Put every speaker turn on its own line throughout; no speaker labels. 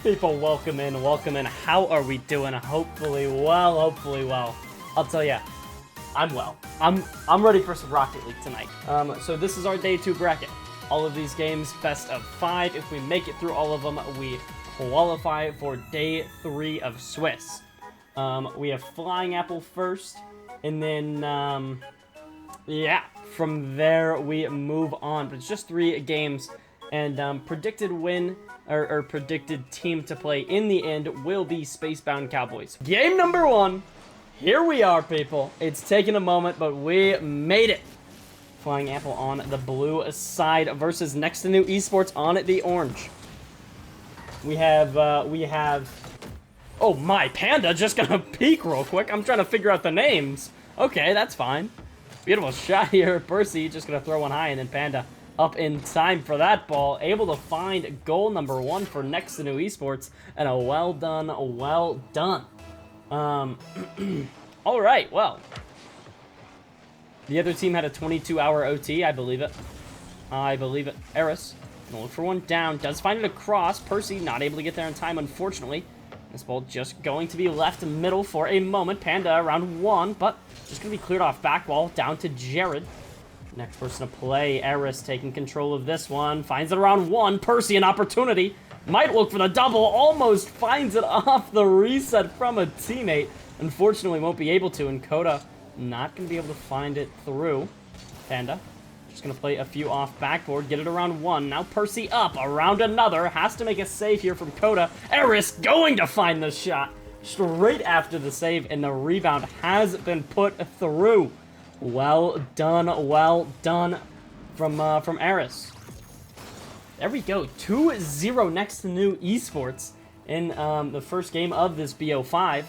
People, welcome in, welcome in. How are we doing? Hopefully well, I'll tell ya, I'm well. I'm ready for some Rocket League tonight. So this is our day 2 bracket. All of these games, best of 5. If we make it through all of them, we qualify for day 3 of Swiss. We have Flying Apple first, and then, yeah, from there we move on. But it's just 3 games, and predicted win, or predicted team to play in the end will be Spacebound Cowboys. Game number 1. Here we are, people. It's taken a moment, but we made it. Flying Apple on the blue side versus Next2Nu Esports on the orange. We have, oh my, Panda just gonna peek real quick. I'm trying to figure out the names. Okay, that's fine. Beautiful shot here. Percy just gonna throw one high, and then Panda up in time for that ball. Able to find goal number 1 for Next2Nu Esports, and a well done, well done. All right, well. The other team had a 22-hour OT, I believe it. Aris, gonna look for one down. Does find it across. Percy not able to get there in time, unfortunately. This ball just going to be left middle for a moment. Panda around 1, but just gonna be cleared off back wall. Down to Jared. Next person to play, Aris taking control of this one. Finds it around 1. Percy, an opportunity. Might look for the double. Almost finds it off the reset from a teammate. Unfortunately, won't be able to. And Kota not going to be able to find it through. Panda just going to play a few off backboard. Get it around 1. Now Percy up. Around another. Has to make a save here from Kota. Aris going to find the shot straight after the save. And the rebound has been put through. Well done from Aris. There we go, 2-0 Next2Nu Esports in the first game of this BO5.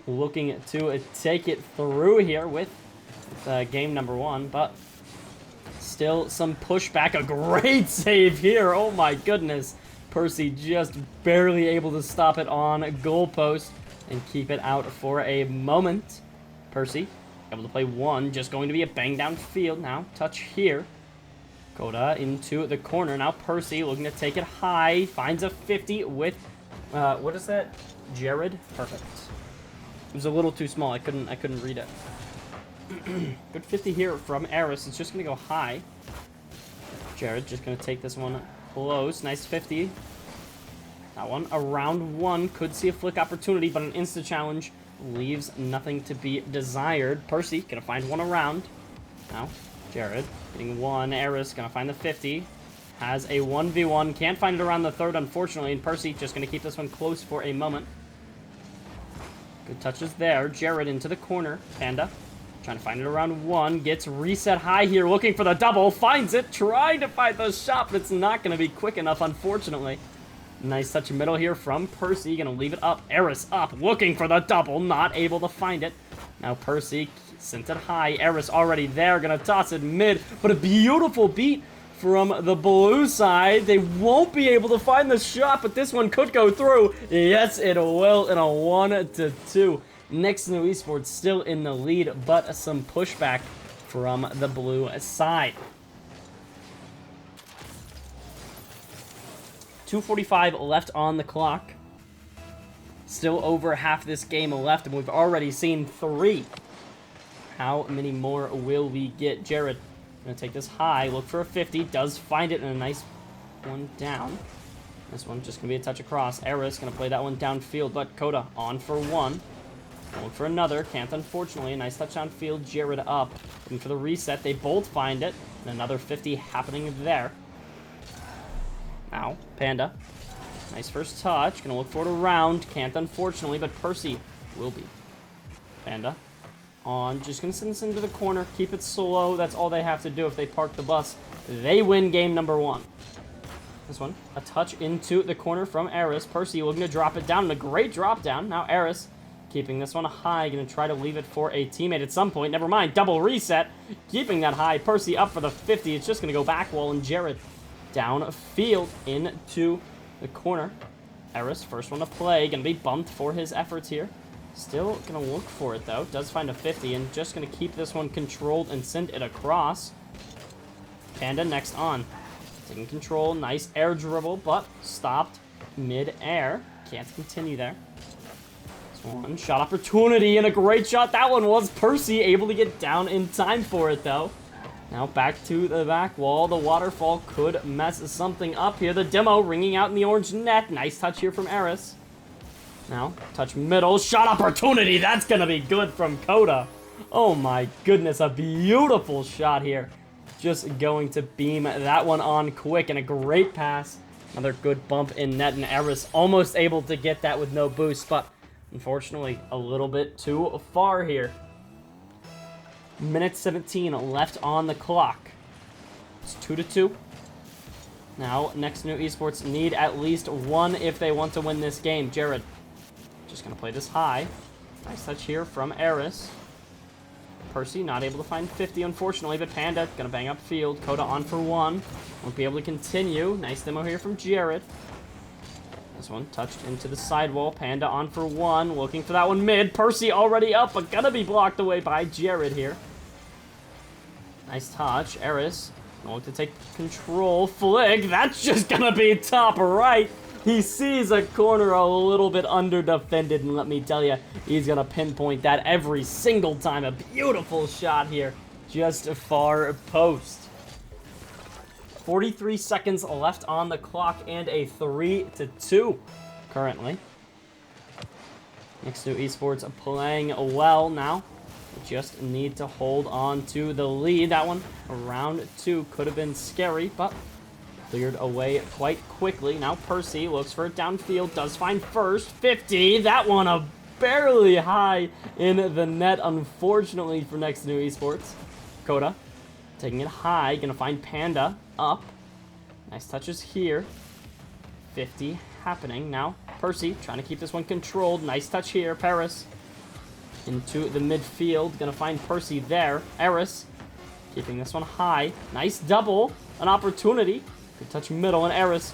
Looking to take it through here with game number 1, but still some pushback. A great save here, oh my goodness. Percy just barely able to stop it on goalpost and keep it out for a moment. Percy able to play 1, just going to be a bang down field now. Touch here. Kota into the corner. Now Percy looking to take it high. Finds a 50 with, what is that? Jared? Perfect. It was a little too small. I couldn't read it. Good 50 here from Aris. It's just going to go high. Jared just going to take this one close. Nice 50. That one around 1. Could see a flick opportunity, but an insta challenge leaves nothing to be desired. Percy gonna find one around. Now, Jared getting 1. Aris gonna find the 50. Has a 1v1. Can't find it around the 3rd, unfortunately. And Percy just gonna keep this one close for a moment. Good touches there. Jared into the corner. Panda trying to find it around 1. Gets reset high here. Looking for the double. Finds it. Trying to find the shot, but it's not gonna be quick enough, unfortunately. Nice touch middle here from Percy. Gonna leave it up. Aris up. Looking for the double. Not able to find it. Now Percy sent it high. Aris already there. Gonna toss it mid. But a beautiful beat from the blue side. They won't be able to find the shot, but this one could go through. Yes, it will in a 1-2. Next2Nu Esports still in the lead, but some pushback from the blue side. 2:45 left on the clock. Still over half this game left, and we've already seen 3. How many more will we get? Jared gonna take this high, look for a 50, does find it, and a nice one down. This one just gonna be a touch across. Aris gonna play that one downfield, but Kota on for 1. Look for another, can't unfortunately. A nice touch downfield. Jared up, looking for the reset. They both find it, and another 50 happening there. Now, Panda. Nice first touch. Gonna look for it around. Can't, unfortunately, but Percy will be. Panda. On. Just gonna send this into the corner. Keep it slow. That's all they have to do if they park the bus. They win game number 1. This one. A touch into the corner from Aris. Percy looking to drop it down. And a great drop down. Now Aris keeping this one high. Gonna try to leave it for a teammate at some point. Never mind. Double reset. Keeping that high. Percy up for the 50. It's just gonna go back wall, and Jared downfield into the corner. Aris, first one to play, gonna be bumped for his efforts here. Still gonna look for it though. Does find a 50, and just gonna keep this one controlled and send it across. Panda next on. Taking control, nice air dribble, but stopped mid-air. Can't continue there. This one shot opportunity and a great shot. That one was Percy able to get down in time for it, though. Now back to the back wall. The waterfall could mess something up here. The demo ringing out in the orange net. Nice touch here from Aris. Now, touch middle. Shot opportunity. That's going to be good from Kota. Oh my goodness. A beautiful shot here. Just going to beam that one on quick. And a great pass. Another good bump in net. And Aris almost able to get that with no boost. But unfortunately, a little bit too far here. Minute 17 left on the clock. It's 2-2. Now, Next2Nu Esports need at least one if they want to win this game. Jared, just going to play this high. Nice touch here from Aris. Percy not able to find 50, unfortunately, but Panda going to bang up field. Kota on for one. Won't be able to continue. Nice demo here from Jared. This one touched into the sidewall. Panda on for one. Looking for that one mid. Percy already up, but gonna be blocked away by Jared here. Nice touch. Aris going to take control. Flick. That's just gonna be top right. He sees a corner a little bit under defended, and let me tell you, he's gonna pinpoint that every single time. A beautiful shot here. Just a far post. 43 seconds left on the clock and a 3-2 currently. Next2Nu Esports playing well now. We just need to hold on to the lead. That one, round 2, could have been scary, but cleared away quite quickly. Now Percy looks for it downfield, does find first. 50, that one a barely high in the net, unfortunately for Next2Nu Esports. Kota taking it high, gonna find Panda up. Nice touches here. 50 happening now. Percy trying to keep this one controlled. Nice touch here. Paris into the midfield. Gonna find Percy there. Aris keeping this one high. Nice double. An opportunity. Good touch middle, and Aris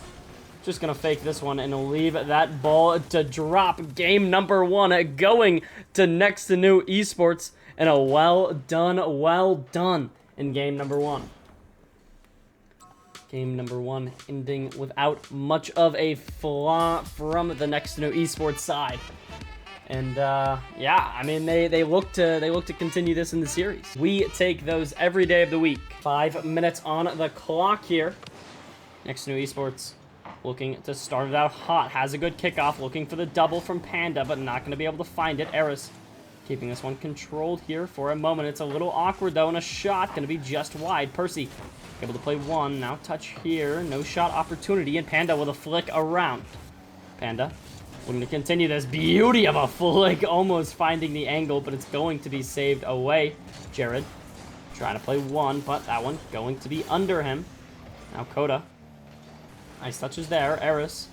just gonna fake this one and leave that ball to drop. Game number 1 going to Next2Nu Esports, and a well done in game number 1. Game number 1 ending without much of a flaw from the Next2Nu Esports side. And yeah, I mean they look to continue this in the series. We take those every day of the week. 5 minutes on the clock here. Next2Nu Esports looking to start it out hot. Has a good kickoff, looking for the double from Panda, but not going to be able to find it. Aris keeping this one controlled here for a moment. It's a little awkward, though, and a shot going to be just wide. Percy able to play one. Now touch here. No shot opportunity, and Panda with a flick around. Panda looking to continue this beauty of a flick, almost finding the angle, but it's going to be saved away. Jared trying to play one, but that one going to be under him. Now Kota. Nice touches there. Aris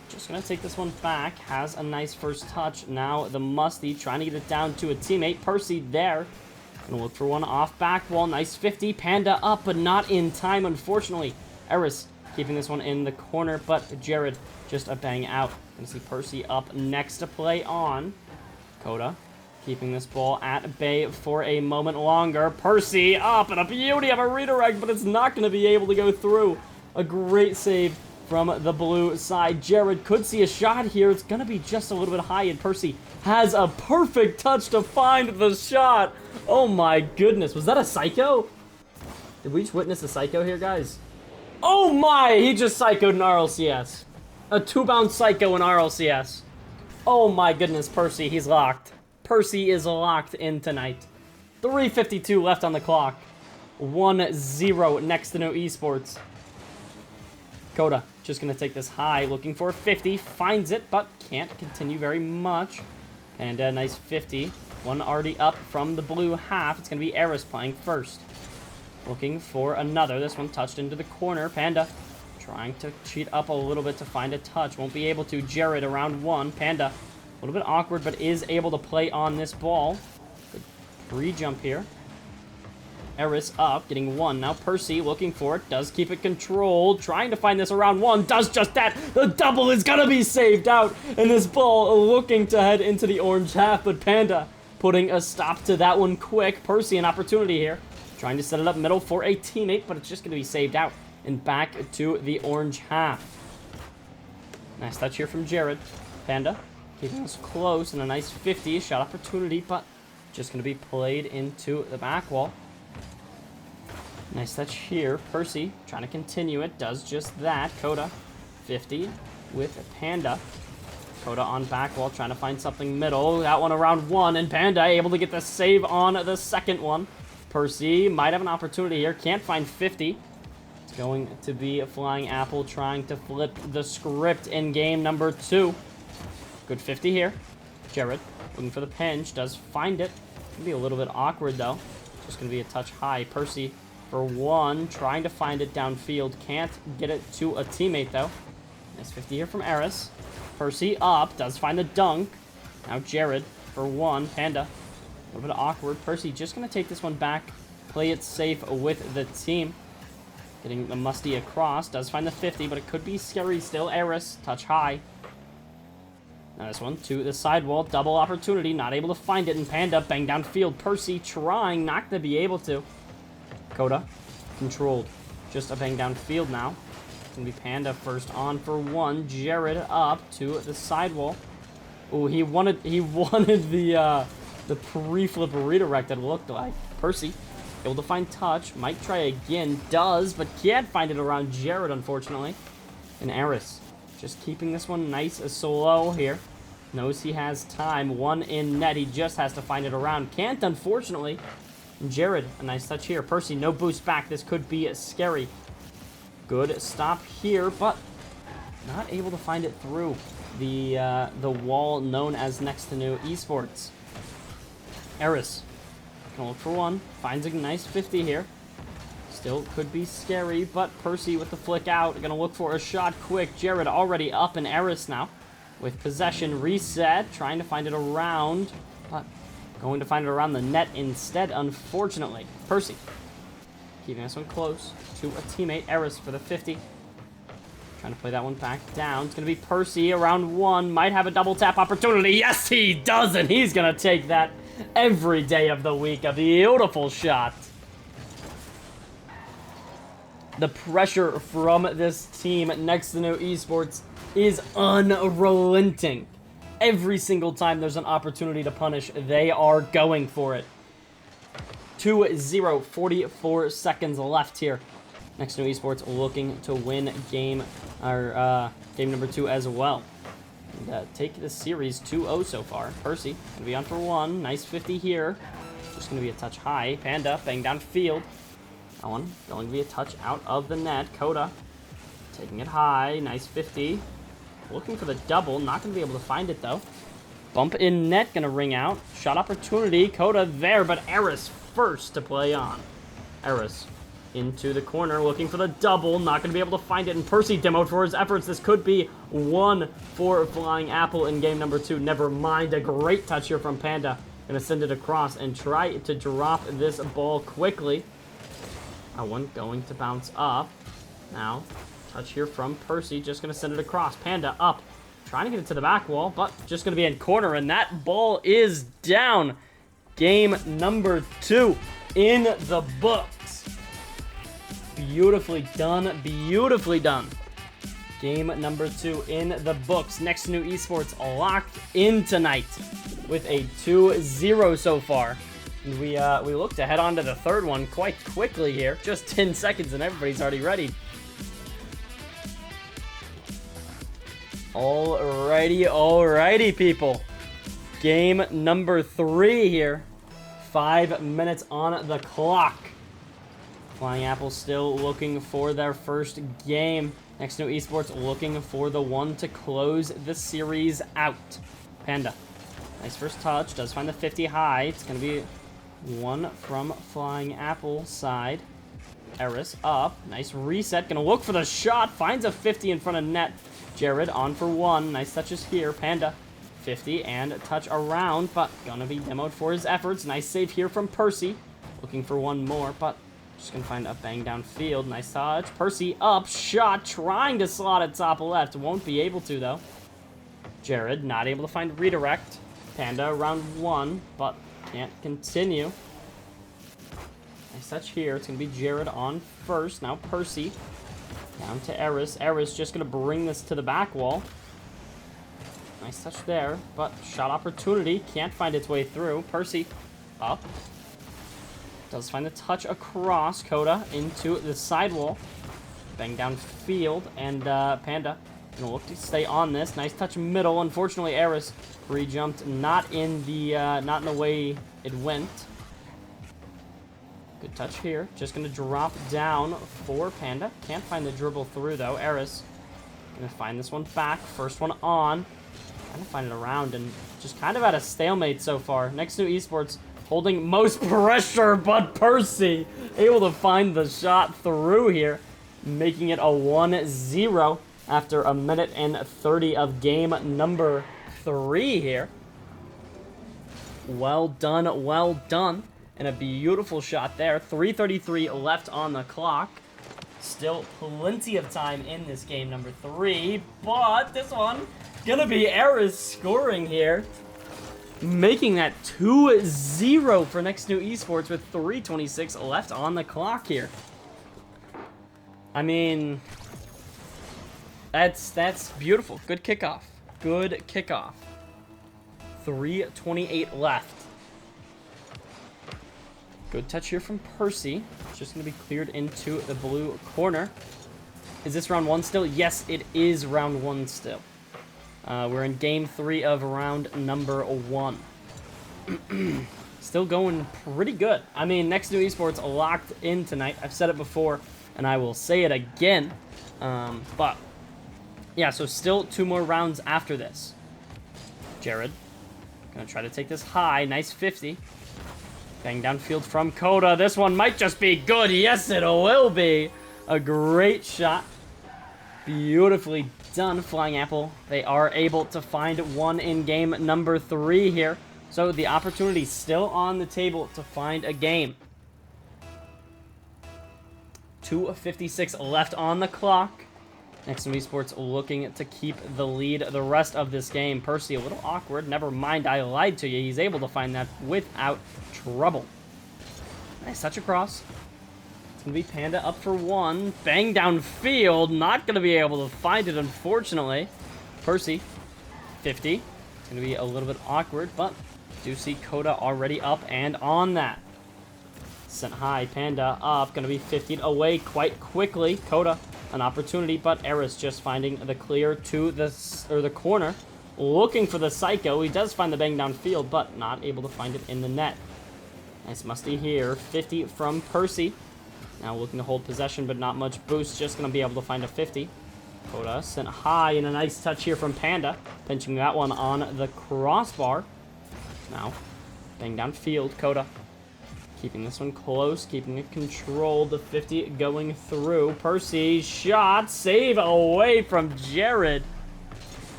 just going to take this one back. Has a nice first touch. Now the Musty trying to get it down to a teammate. Percy there. Going to look for one off back wall. Nice 50. Panda up, but not in time, unfortunately. Aris keeping this one in the corner, but Jared just a bang out. Going to see Percy up next to play on. Kota keeping this ball at bay for a moment longer. Percy up, and a beauty of a redirect, but it's not going to be able to go through. A great save from the blue side. Jared could see a shot here. It's going to be just a little bit high, and Percy has a perfect touch to find the shot. Oh my goodness. Was that a psycho? Did we just witness a psycho here, guys? Oh my! He just psychoed an RLCS. A 2-bound psycho in RLCS. Oh my goodness, Percy, he's locked. Percy is locked in tonight. 3:52 left on the clock. 1-0 Next2Nu Esports. Kota just going to take this high, looking for 50. Finds it, but can't continue very much. And a nice 50. One already up from the blue half. It's going to be Aris playing first. Looking for another. This one touched into the corner. Panda trying to cheat up a little bit to find a touch. Won't be able to. Jared around one. Panda a little bit awkward, but is able to play on this ball. Good pre-jump here. Aris up, getting one. Now Percy looking for it. Does keep it controlled. Trying to find this around one. Does just that. The double is going to be saved out. And this ball looking to head into the orange half. But Panda putting a stop to that one quick. Percy an opportunity here. Trying to set it up middle for a teammate, but it's just going to be saved out. And back to the orange half. Nice touch here from Jared. Panda keeping us close, and a nice 50 shot opportunity, but just going to be played into the back wall. Nice touch here. Percy trying to continue it. Does just that. Kota, 50 with Panda. Kota on back wall, trying to find something middle. That one around 1, and Panda able to get the save on the second one. Percy might have an opportunity here. Can't find 50. It's going to be a Flying Apple trying to flip the script in game number 2. Good 50 here. Jared looking for the pinch. Does find it. It's going to be a little bit awkward, though. Just going to be a touch high. Percy for 1, trying to find it downfield. Can't get it to a teammate, though. Nice 50 here from Aris. Percy up, does find the dunk. Now Jared for 1. Panda, a little bit awkward. Percy just going to take this one back, play it safe with the team. Getting the musty across, does find the 50, but it could be scary still. Aris, touch high. Now this one to the sidewall, double opportunity, not able to find it, and Panda bang downfield. Percy trying, not to be able to. Kota, controlled. Just a bang downfield now. It's going to be Panda first on for 1. Jared up to the sidewall. Ooh, he wanted the pre-flip redirect, it looked like. Percy, able to find touch. Might try again. Does, but can't find it around Jared, unfortunately. And Aris, just keeping this one nice and slow here. Knows he has time. 1 in net. He just has to find it around. Can't, unfortunately. Jared, a nice touch here. Percy, no boost back. This could be scary. Good stop here, but not able to find it through the wall known as Next2Nu Esports. Aris, gonna look for 1. Finds a nice 50 here. Still could be scary, but Percy with the flick out. Gonna look for a shot quick. Jared already up, and Aris now with possession. Reset, trying to find it around, but going to find it around the net instead, unfortunately. Percy keeping this one close to a teammate. Aris for the 50. Trying to play that one back down. It's going to be Percy around 1. Might have a double tap opportunity. Yes, he does, and he's going to take that every day of the week. A beautiful shot. The pressure from this team at Next2Nu Esports is unrelenting. Every single time there's an opportunity to punish, they are going for it. 2-0, 44 seconds left here. Next2Nu Esports looking to win game number 2 as well. And, take the series 2-0 so far. Percy going to be on for 1. Nice 50 here. Just going to be a touch high. Panda bang downfield. That one going to be a touch out of the net. Kota taking it high. Nice 50. Looking for the double. Not going to be able to find it, though. Bump in net. Going to ring out. Shot opportunity. Kota there, but Aris first to play on. Aris into the corner. Looking for the double. Not going to be able to find it. And Percy demoed for his efforts. This could be 1 for Flying Apple in game number 2. Never mind. A great touch here from Panda. Going to send it across and try to drop this ball quickly. That one going to bounce up. Now, touch here from Percy. Just going to send it across. Panda up. Trying to get it to the back wall, but just going to be in corner. And that ball is down. Game number 2 in the books. Beautifully done. Beautifully done. Game number 2 in the books. Next2Nu Esports locked in tonight with a 2-0 so far. And we look to head on to the third one quite quickly here. Just 10 seconds and everybody's already ready. Alrighty, people. Game number 3 here. 5 minutes on the clock. Flying Apple still looking for their first game. Next2Nu Esports looking for the one to close the series out. Panda, nice first touch. Does find the 50 high. It's going to be 1 from Flying Apple side. Aris up. Nice reset. Going to look for the shot. Finds a 50 in front of net. Jared on for 1. Nice touches here. Panda, 50 and a touch around, but going to be demoed for his efforts. Nice save here from Percy. Looking for 1 more, but just going to find a bang downfield. Nice touch. Percy up. Shot. Trying to slot it top left. Won't be able to, though. Jared not able to find redirect. Panda around 1, but can't continue. Nice touch here. It's going to be Jared on first. Now Percy down to Aris. Aris just going to bring this to the back wall. Nice touch there, but shot opportunity can't find its way through. Percy up. Does find the touch across. Kota into the sidewall. Bang down field, and Panda gonna look to stay on this. Nice touch middle. Unfortunately, Aris pre-jumped not in the way it went. Good touch here. Just gonna drop down for Panda. Can't find the dribble through though. Aris gonna find this one back. First one on. Trying to find it around and just kind of at a stalemate so far. Next2Nu Esports holding most pressure, but Percy able to find the shot through here, making it a 1-0 after a minute and 30 of game number 3 here. Well done, well done. And a beautiful shot there. 3:33 left on the clock. Still plenty of time in this game number 3, but this one gonna be Aris scoring here, making that 2-0 for Next2Nu Esports with 3:26 left on the clock here. I mean, that's beautiful. Good kickoff. Good kickoff. 3:28 left. Good touch here from Percy. Just going to be cleared into the blue corner. Is this round 1 still? Yes, it is round 1 still. We're in game 3 of round number 1. Still going pretty good. I mean, Next2Nu Esports locked in tonight. I've said it before, and I will say it again. But, yeah, so still 2 more rounds after this. Jared, going to try to take this high. Nice 50. Bang downfield from Kota. This one might just be good. Yes, it will be. A great shot. Beautifully done, Flying Apple. They are able to find one in game number 3 here. So the opportunity still on the table to find a game. 2:56 left on the clock. Next2Nu Esports looking to keep the lead the rest of this game. Percy a little awkward. Never mind, I lied to you. He's able to find that without trouble. Nice touch across. It's going to be Panda up for 1. Bang downfield. Not going to be able to find it, unfortunately. Percy, 50. It's going to be a little bit awkward, but do see Kota already up and on that. Sent high. Panda up. Going to be 50'd away quite quickly. Kota, an opportunity, but Aris just finding the clear to the corner. Looking for the Psycho. He does find the bang downfield, but not able to find it in the net. Nice musty here. 50 from Percy. Now looking to hold possession, but not much boost. Just going to be able to find a 50. Kota sent high, and a nice touch here from Panda. Pinching that one on the crossbar. Now, bang downfield. Kota keeping this one close, keeping it controlled. The 50 going through. Percy, shot, save away from Jared.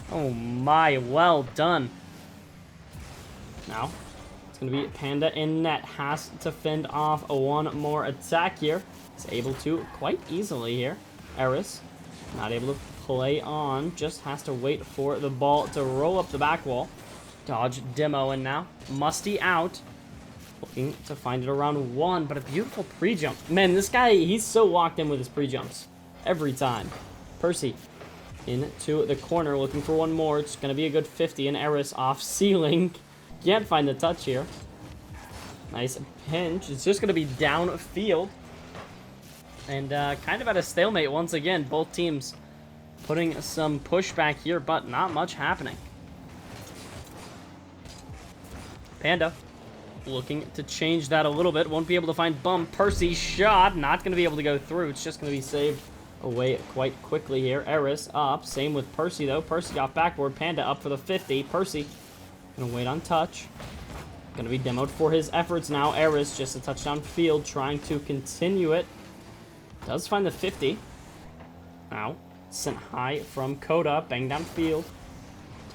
Oh my, well done. Now, it's going to be Panda in net. Has to fend off one more attack here. It's able to quite easily here. Aris, not able to play on. Just has to wait for the ball to roll up the back wall. Dodge demo in now. Musty out. Looking to find it around 1, but a beautiful pre-jump. Man, this guy, he's so locked in with his pre-jumps. Every time. Percy into the corner, looking for one more. It's going to be a good 50, and Aris off ceiling. Can't find the touch here. Nice pinch. It's just going to be downfield. And kind of at a stalemate once again. Both teams putting some pushback here, but not much happening. Panda looking to change that a little bit. Won't be able to find Bump. Percy shot. Not going to be able to go through. It's just going to be saved away quite quickly here. Aris up. Same with Percy, though. Percy off backboard. Panda up for the 50. Percy going to wait on touch. Going to be demoed for his efforts now. Aris just a touchdown field. Trying to continue it. Does find the 50. Now, sent high from Kota. Bang down field.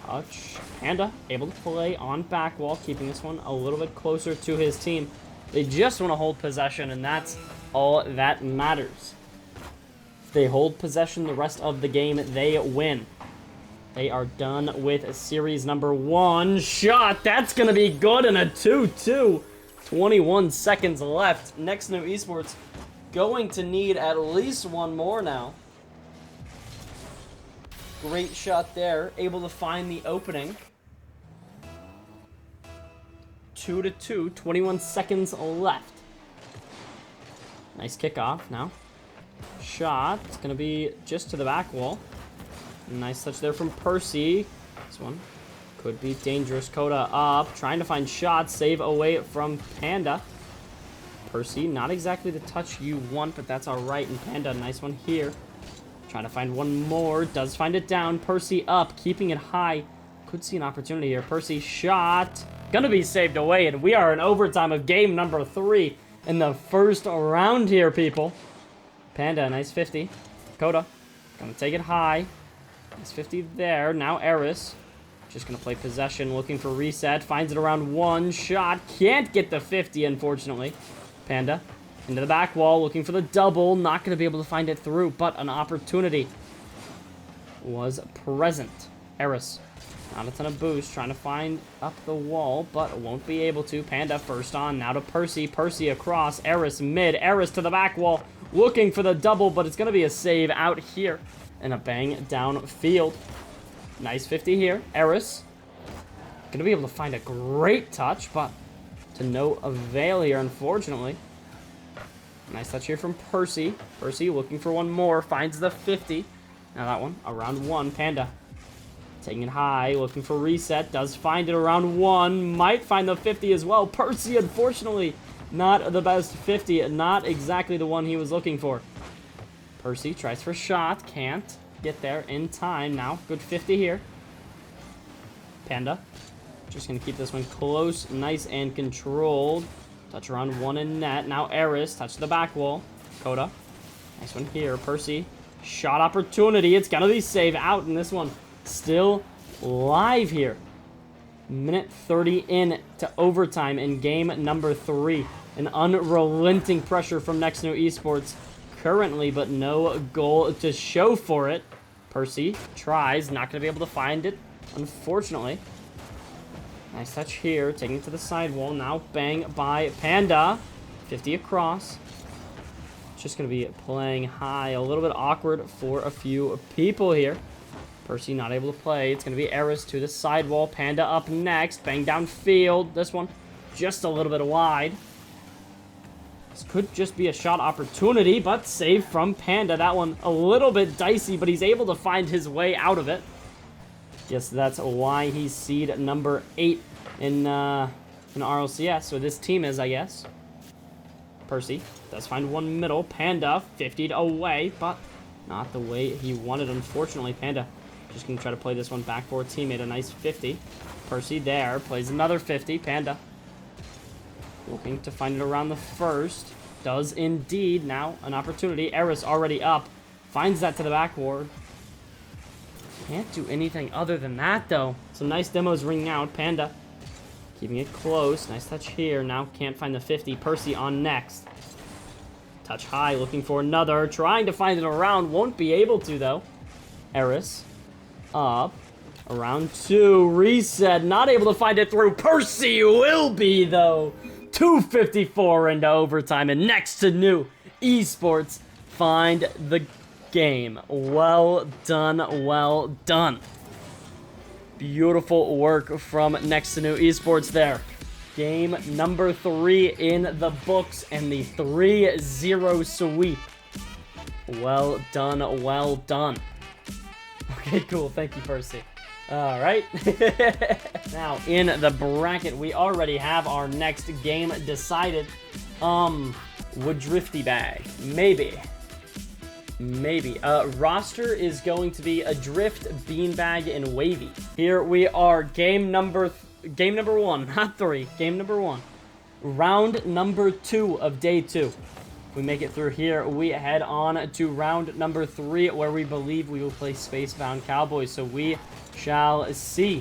Touch. Panda able to play on back wall, keeping this one a little bit closer to his team. They just want to hold possession, and that's all that matters. If they hold possession the rest of the game, they win. They are done with series number 1. Shot. That's going to be good, and a 2-2. 21 seconds left. Next2Nu Esports going to need at least one more now. Great shot there. Able to find the opening. 2-2. 21 seconds left. Nice kickoff now. Shot. It's going to be just to the back wall. Nice touch there from Percy. This one could be dangerous. Kota up. Trying to find shots. Save away from Panda. Percy, not exactly the touch you want, but that's all right. And Panda, nice one here. Trying to find one more. Does find it down. Percy up. Keeping it high. Could see an opportunity here. Percy shot. Gonna be saved away. And we are in overtime of game number 3 in the first round here, people. Panda, nice 50. Kota, gonna take it high. Nice 50 there. Now Aris. Just gonna play possession. Looking for reset. Finds it around 1. Shot. Can't get the 50, unfortunately. Panda into the back wall, looking for the double. Not going to be able to find it through, but an opportunity was present. Aris, not a ton of boost, trying to find up the wall, but won't be able to. Panda first on, now to Percy. Percy across, Aris mid, Aris to the back wall, looking for the double, but it's going to be a save out here, and a bang downfield. Nice 50 here. Aris, going to be able to find a great touch, but to no avail here, unfortunately. Nice touch here from Percy. Percy looking for one more. Finds the 50. Now that one, around 1. Panda taking it high. Looking for reset. Does find it around 1. Might find the 50 as well. Percy, unfortunately, not the best 50. Not exactly the one he was looking for. Percy tries for shot. Can't get there in time. Now, good 50 here. Panda. Just going to keep this one close, nice and controlled. Touch around 1 in net. Now Aris, touch the back wall. Kota, nice one here. Percy, shot opportunity. It's going to be save out in this one. Still live here. Minute 30 in to overtime in game number 3. An unrelenting pressure from Next2Nu Esports currently, but no goal to show for it. Percy tries, not going to be able to find it, unfortunately. Nice touch here, taking it to the sidewall. Now bang by Panda. 50 across. Just going to be playing high. A little bit awkward for a few people here. Percy not able to play. It's going to be Aris to the sidewall. Panda up next. Bang downfield. This one just a little bit wide. This could just be a shot opportunity, but save from Panda. That one a little bit dicey, but he's able to find his way out of it. Yes, that's why he's seed number 8 in RLCS. So this team is, I guess. Percy does find one middle. Panda 50'd away, but not the way he wanted, unfortunately. Panda just going to try to play this one back for a teammate. A nice 50. Percy there. Plays another 50. Panda looking to find it around the first. Does indeed. Now an opportunity. Aris already up. Finds that to the backboard. Can't do anything other than that, though. Some nice demos ringing out. Panda keeping it close. Nice touch here. Now can't find the 50. Percy on next. Touch high, looking for another. Trying to find it around. Won't be able to, though. Aris up. Around 2. Reset. Not able to find it through. Percy will be, though. 2:54 into overtime. And Next2Nu Esports find the game. Well done, well done. Beautiful work from Next2Nu Esports there. Game number 3 in the books and the 3-0 sweep. Well done, well done. Okay, cool. Thank you, Percy. All right. Now, in the bracket, we already have our next game decided. Wadriftybag. Maybe. Roster is going to be Adrift, Beanbag, and Wavy. Here we are, game number 1, not 3, game number 1. Round number 2 of day 2. If we make it through here, we head on to round number 3, where we believe we will play Spacebound Cowboys. So we shall see.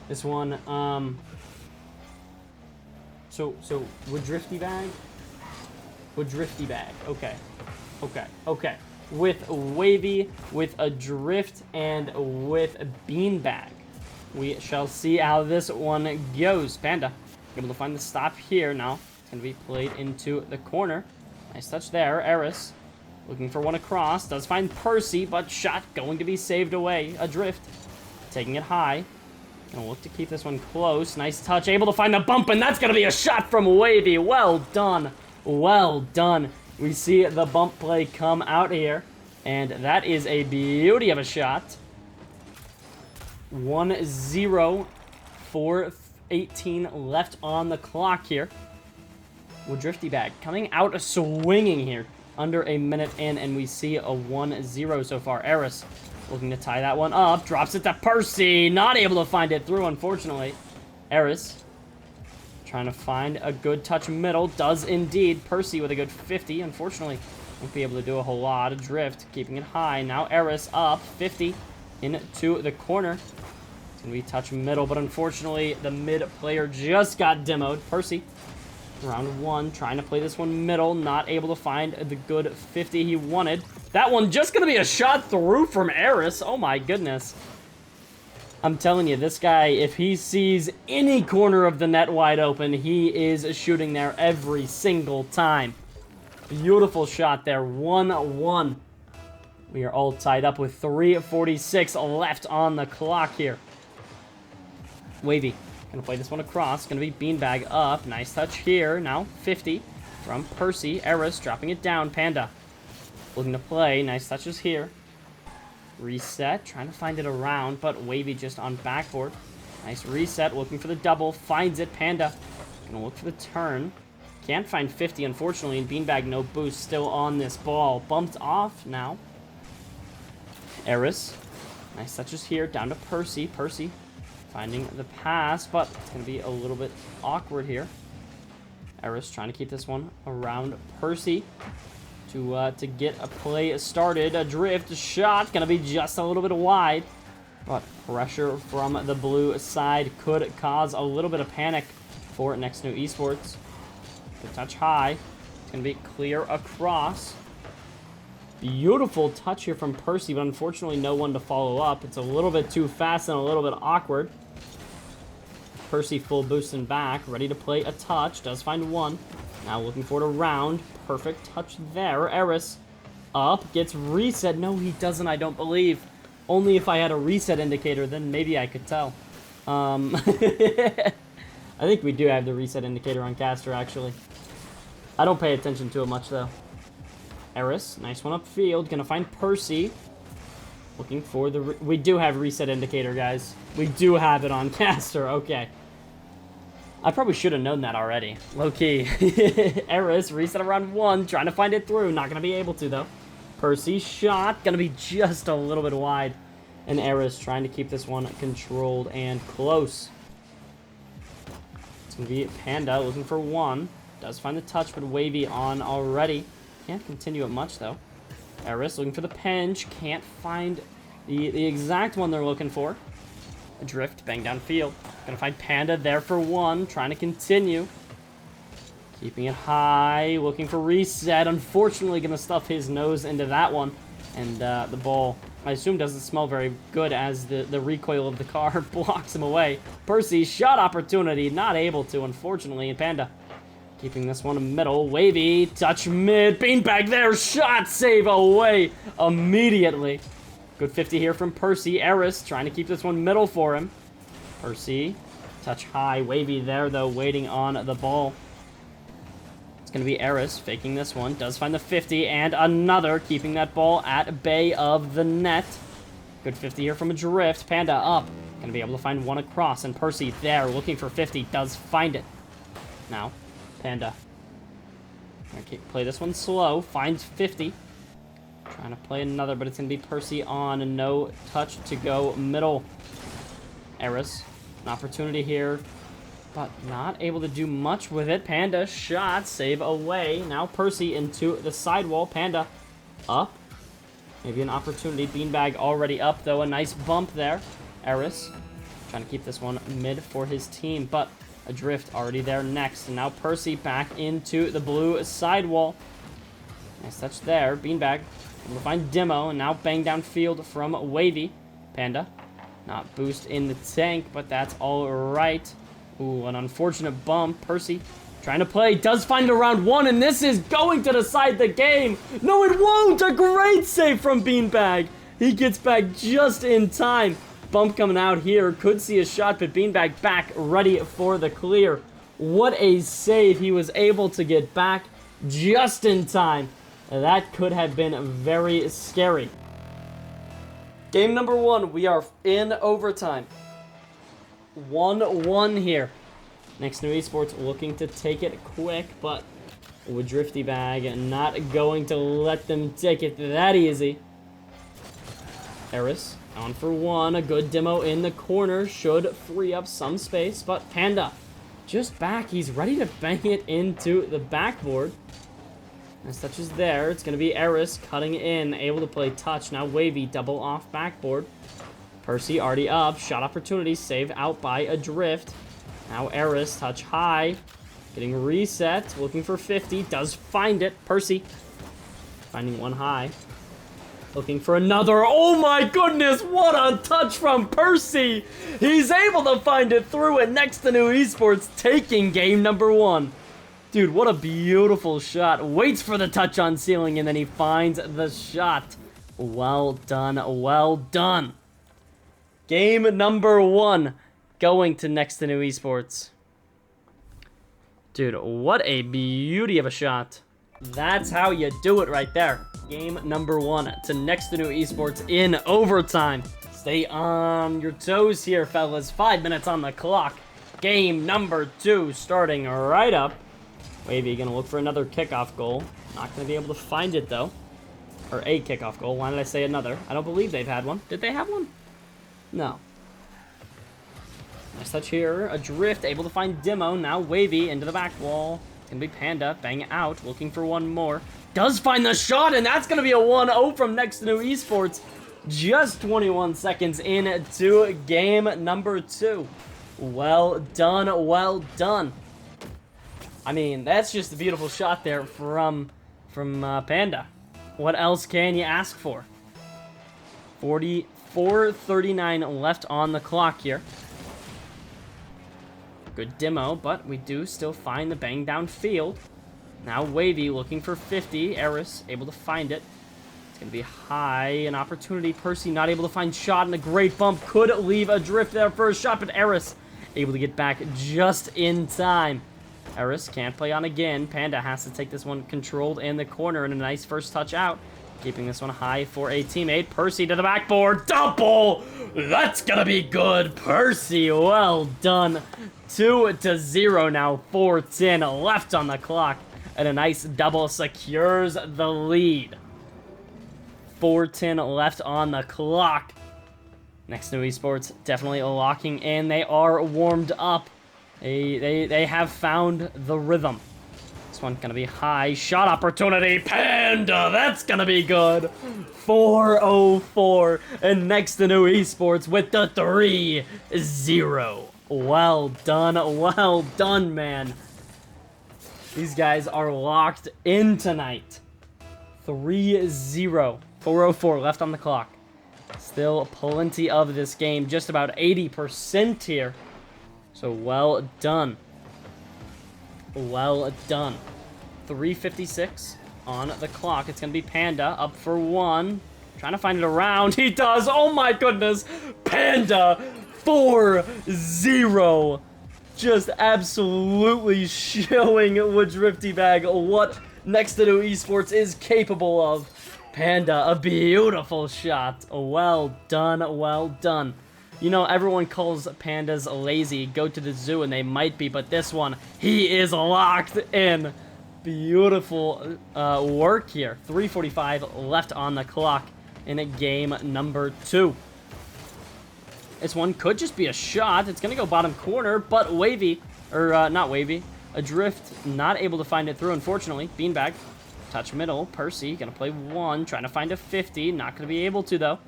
This one, so Wadriftybag? Wadriftybag, okay. With Wavy, with Adrift, and with Beanbag. We shall see how this one goes. Panda, able to find the stop here. Now, it's going to be played into the corner. Nice touch there. Aris Looking for one across. Does find Percy, but shot going to be saved away. Adrift. Taking it high. Gonna look to keep this one close. Nice touch. Able to find the bump, and that's gonna be a shot from Wavy. Well done. Well done. We see the bump play come out here, and that is a beauty of a shot. 1-0, 4:18 left on the clock here. Wadriftybag coming out swinging here. Under a minute in, and we see a 1-0 so far. Aris looking to tie that one up. Drops it to Percy. Not able to find it through, unfortunately. Aris trying to find a good touch middle. Does indeed. Percy with a good 50. Unfortunately, won't be able to do a whole lot. Adrift, keeping it high. Now Aris up 50 into the corner. It's going to be touch middle, but unfortunately, the mid player just got demoed. Percy, round one, trying to play this one middle, not able to find the good 50 he wanted. That one just gonna be a shot through from Aris. Oh my goodness. I'm telling you, this guy, if he sees any corner of the net wide open, he is shooting there every single time. Beautiful shot there, 1-1. We are all tied up with 3:46 left on the clock here. Wavy. Gonna play this one across. Gonna be beanbag up. Nice touch here. Now 50 from Percy. Aris dropping it down. Panda looking to play. Nice touches here. Reset. Trying to find it around, but Wavy just on backboard. Nice reset. Looking for the double. Finds it. Panda gonna look for the turn. Can't find 50, unfortunately, and beanbag no boost. Still on this ball. Bumped off now. Aris. Nice touches here. Down to Percy. Percy finding the pass, but it's going to be a little bit awkward here. Aris trying to keep this one around Percy to get a play started. Adrift shot, going to be just a little bit wide, but pressure from the blue side could cause a little bit of panic for Next2Nu Esports. Good touch high. It's going to be clear across. Beautiful touch here from Percy, but unfortunately no one to follow up. It's a little bit too fast and a little bit awkward. Percy full boosting back, ready to play a touch. Does find one. Now looking for it around. Perfect touch there. Aris up, gets reset. No, he doesn't, I don't believe. Only if I had a reset indicator, then maybe I could tell. I think we do have the reset indicator on caster, actually. I don't pay attention to it much, though. Aris, nice one upfield. Gonna find Percy. Looking for the... We do have reset indicator, guys. We do have it on caster. Okay. I probably should have known that already. Low-key. Aris, reset around one. Trying to find it through. Not gonna be able to, though. Percy shot. Gonna be just a little bit wide. And Aris trying to keep this one controlled and close. It's gonna be Panda looking for one. Does find the touch, but Wavy on already. Can't continue it much, though. Aris looking for the pinch. Can't find the exact one they're looking for. Adrift, bang downfield. Gonna find Panda there for one. Trying to continue. Keeping it high. Looking for reset. Unfortunately, gonna stuff his nose into that one. And the ball, I assume, doesn't smell very good as the recoil of the car blocks him away. Percy, shot opportunity. Not able to, unfortunately. And Panda keeping this one in middle. Wavy, touch mid. Beanbag there. Shot save away immediately. Good 50 here from Percy. Aris trying to keep this one middle for him. Percy, touch high. Wavy there, though, waiting on the ball. It's going to be Aris faking this one. Does find the 50 and another, keeping that ball at bay of the net. Good 50 here from Adrift. Panda up. Going to be able to find one across. And Percy there looking for 50. Does find it. Now, Panda. Okay, play this one slow. Finds 50. Trying to play another, but it's going to be Percy on. And no touch to go middle. Aris. An opportunity here, but not able to do much with it. Panda shot. Save away. Now Percy into the sidewall. Panda up. Maybe an opportunity. Beanbag already up, though. A nice bump there. Aris trying to keep this one mid for his team, but Adrift already there next. And now Percy back into the blue sidewall. Nice touch there. Beanbag able to find Demo, and now bang downfield from Wavy. Panda not boost in the tank, but that's all right. Ooh, an unfortunate bump. Percy Trying to play, does find it around 1, and this is going to decide the game. No, it won't. A great save from Beanbag. He gets back just in time. Bump coming out here, could see a shot, but Beanbag back ready for the clear. What a save. He was able to get back just in time. That could have been very scary. Game number 1, we are in overtime. 1-1 here. Next2Nu Esports looking to take it quick, but wadriftybag not going to let them take it that easy. Aris on for 1, a good demo in the corner, should free up some space, but Panda just back, he's ready to bang it into the backboard. Nice touch is there, it's going to be Aris cutting in, able to play touch, now Wavy, double off backboard. Percy already up, shot opportunity, save out by Adrift. Now Aris, touch high, getting reset, looking for 50, does find it. Percy, finding one high, looking for another. Oh my goodness, what a touch from Percy! He's able to find it through, and Next2Nu Esports taking game number 1. Dude, what a beautiful shot. Waits for the touch on ceiling, and then he finds the shot. Well done, well done. Game number 1. Going to Next2Nu Esports. Dude, what a beauty of a shot. That's how you do it right there. Game number 1 to Next2Nu Esports in overtime. Stay on your toes here, fellas. 5 minutes on the clock. Game number 2 starting right up. Wavy gonna look for another kickoff goal. Not gonna be able to find it though. Or a kickoff goal. Why did I say another? I don't believe they've had one. Did they have one? No. Nice touch here. Adrift, able to find Demo. Now Wavy into the back wall. It's going to be Panda. Bang out. Looking for one more. Does find the shot, and that's going to be a 1-0 from Next2Nu Esports. Just 21 seconds into game number 2. Well done. Well done. I mean, that's just a beautiful shot there from Panda. What else can you ask for? 4:39 left on the clock here. Good demo, but we do still find the bang down field. Now Wavy looking for 50. Aris able to find it. It's going to be high. An opportunity. Percy not able to find shot, and a great bump could leave Adrift there for a shot, but Aris able to get back just in time. Aris can't play on again. Panda has to take this one controlled in the corner, and a nice first touch out. Keeping this one high for a teammate. Percy to the backboard. Double! That's gonna be good. Percy, well done. 2-0 now. 4:10 left on the clock. And a nice double secures the lead. 4:10 left on the clock. Next2Nu Esports definitely locking in. They are warmed up. They have found the rhythm. This one's gonna be high. Shot opportunity. Panda! That's gonna be good. 4:04. And Next2Nu Esports with the 3-0. Well done, man. These guys are locked in tonight. 3-0. 4:04 left on the clock. Still plenty of this game. Just about 80% here. So well done. Well done. 3:56 on the clock. It's going to be Panda up for 1. Trying to find it around. He does. Oh my goodness. Panda 4-0. Just absolutely showing wadriftybag what Next2Nu Esports is capable of. Panda, a beautiful shot. Well done, well done. You know, everyone calls pandas lazy, go to the zoo, and they might be, but this one, he is locked in. Beautiful work here. 3:45 left on the clock in game number 2. This one could just be a shot. It's going to go bottom corner, but Wavy, or not Wavy, Adrift not able to find it through, unfortunately. Beanbag, touch middle. Percy going to play 1, trying to find a 50. Not going to be able to, though.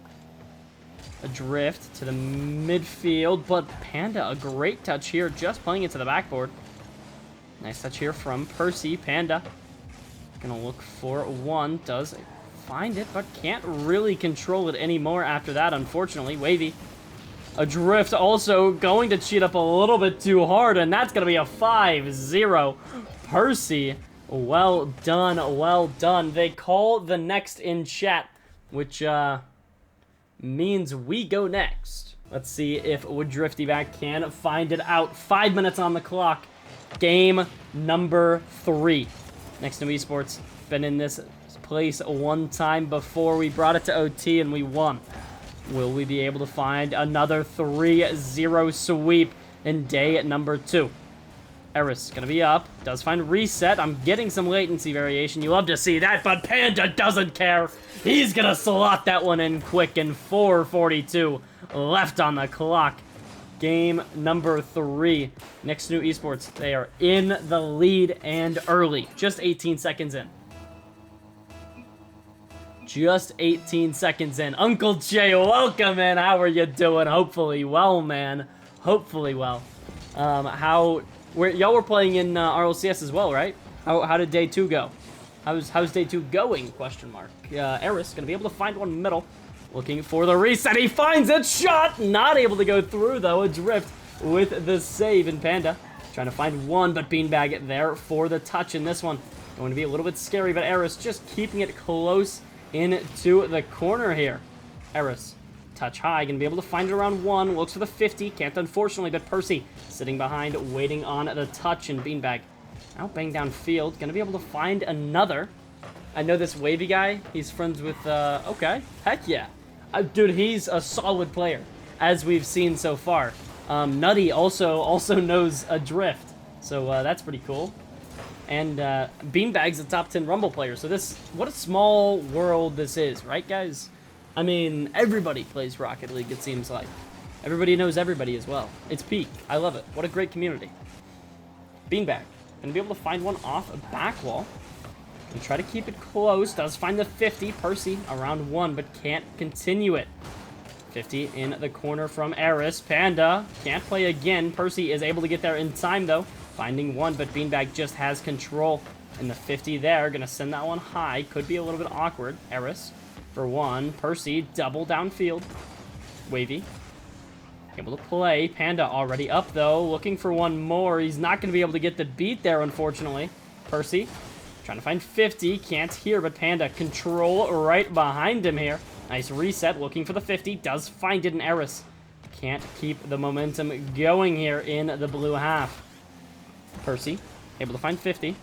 Adrift to the midfield, but Panda, a great touch here, just playing it to the backboard. Nice touch here from Percy. Panda going to look for 1, does find it, but can't really control it anymore after that, unfortunately. Wavy Adrift also going to cheat up a little bit too hard, and that's going to be a 5-0. Percy, well done, well done. They call the next in chat, which means we go next. Let's see if wadriftybag can find it out. 5 minutes on the clock. Game number 3. Next2Nu Esports, been in this place one time before. We brought it to OT and we won. Will we be able to find another 3-0 sweep in day number 2? Aris gonna be up, does find reset. I'm getting some latency variation. You love to see that, but Panda doesn't care. He's gonna slot that one in quick, and 4:42 left on the clock. Game number 3. Next2Nu Esports, they are in the lead and early. Just 18 seconds in. Just 18 seconds in. Uncle Jay, welcome in. How are you doing? Hopefully well, man. Hopefully well. Y'all were playing in RLCS as well, right? How did day 2 go? How's day 2 going? Question mark. Aris gonna be able to find one middle. Looking for the reset. He finds it. Shot. Not able to go through though. Adrift with the save, and Panda trying to find one, but Beanbag there for the touch in this one. Going to be a little bit scary, but Aris just keeping it close into the corner here. Aris, touch high, gonna be able to find it around 1, looks for the 50, can't unfortunately, but Percy sitting behind, waiting on the touch, and Beanbag out bang downfield, gonna be able to find another. I know this Wavy guy, he's friends with, okay, heck yeah. Dude, he's a solid player, as we've seen so far. Nutty also knows Adrift, so that's pretty cool. And Beanbag's a top 10 Rumble player, so what a small world this is, right, guys? I mean, everybody plays Rocket League, it seems like. Everybody knows everybody as well. It's peak. I love it. What a great community. Beanbag, gonna be able to find one off a back wall. And try to keep it close. Does find the 50. Percy around 1, but can't continue it. 50 in the corner from Aris. Panda can't play again. Percy is able to get there in time, though. Finding 1, but Beanbag just has control. And the 50 there, gonna send that one high. Could be a little bit awkward. Aris for 1. Percy double downfield. Wavy able to play. Panda already up, though. Looking for one more. He's not gonna be able to get the beat there, unfortunately. Percy trying to find 50. Can't hear, but Panda control right behind him here. Nice reset. Looking for the 50. Does find it in Aris. Can't keep the momentum going here in the blue half. Percy able to find 50.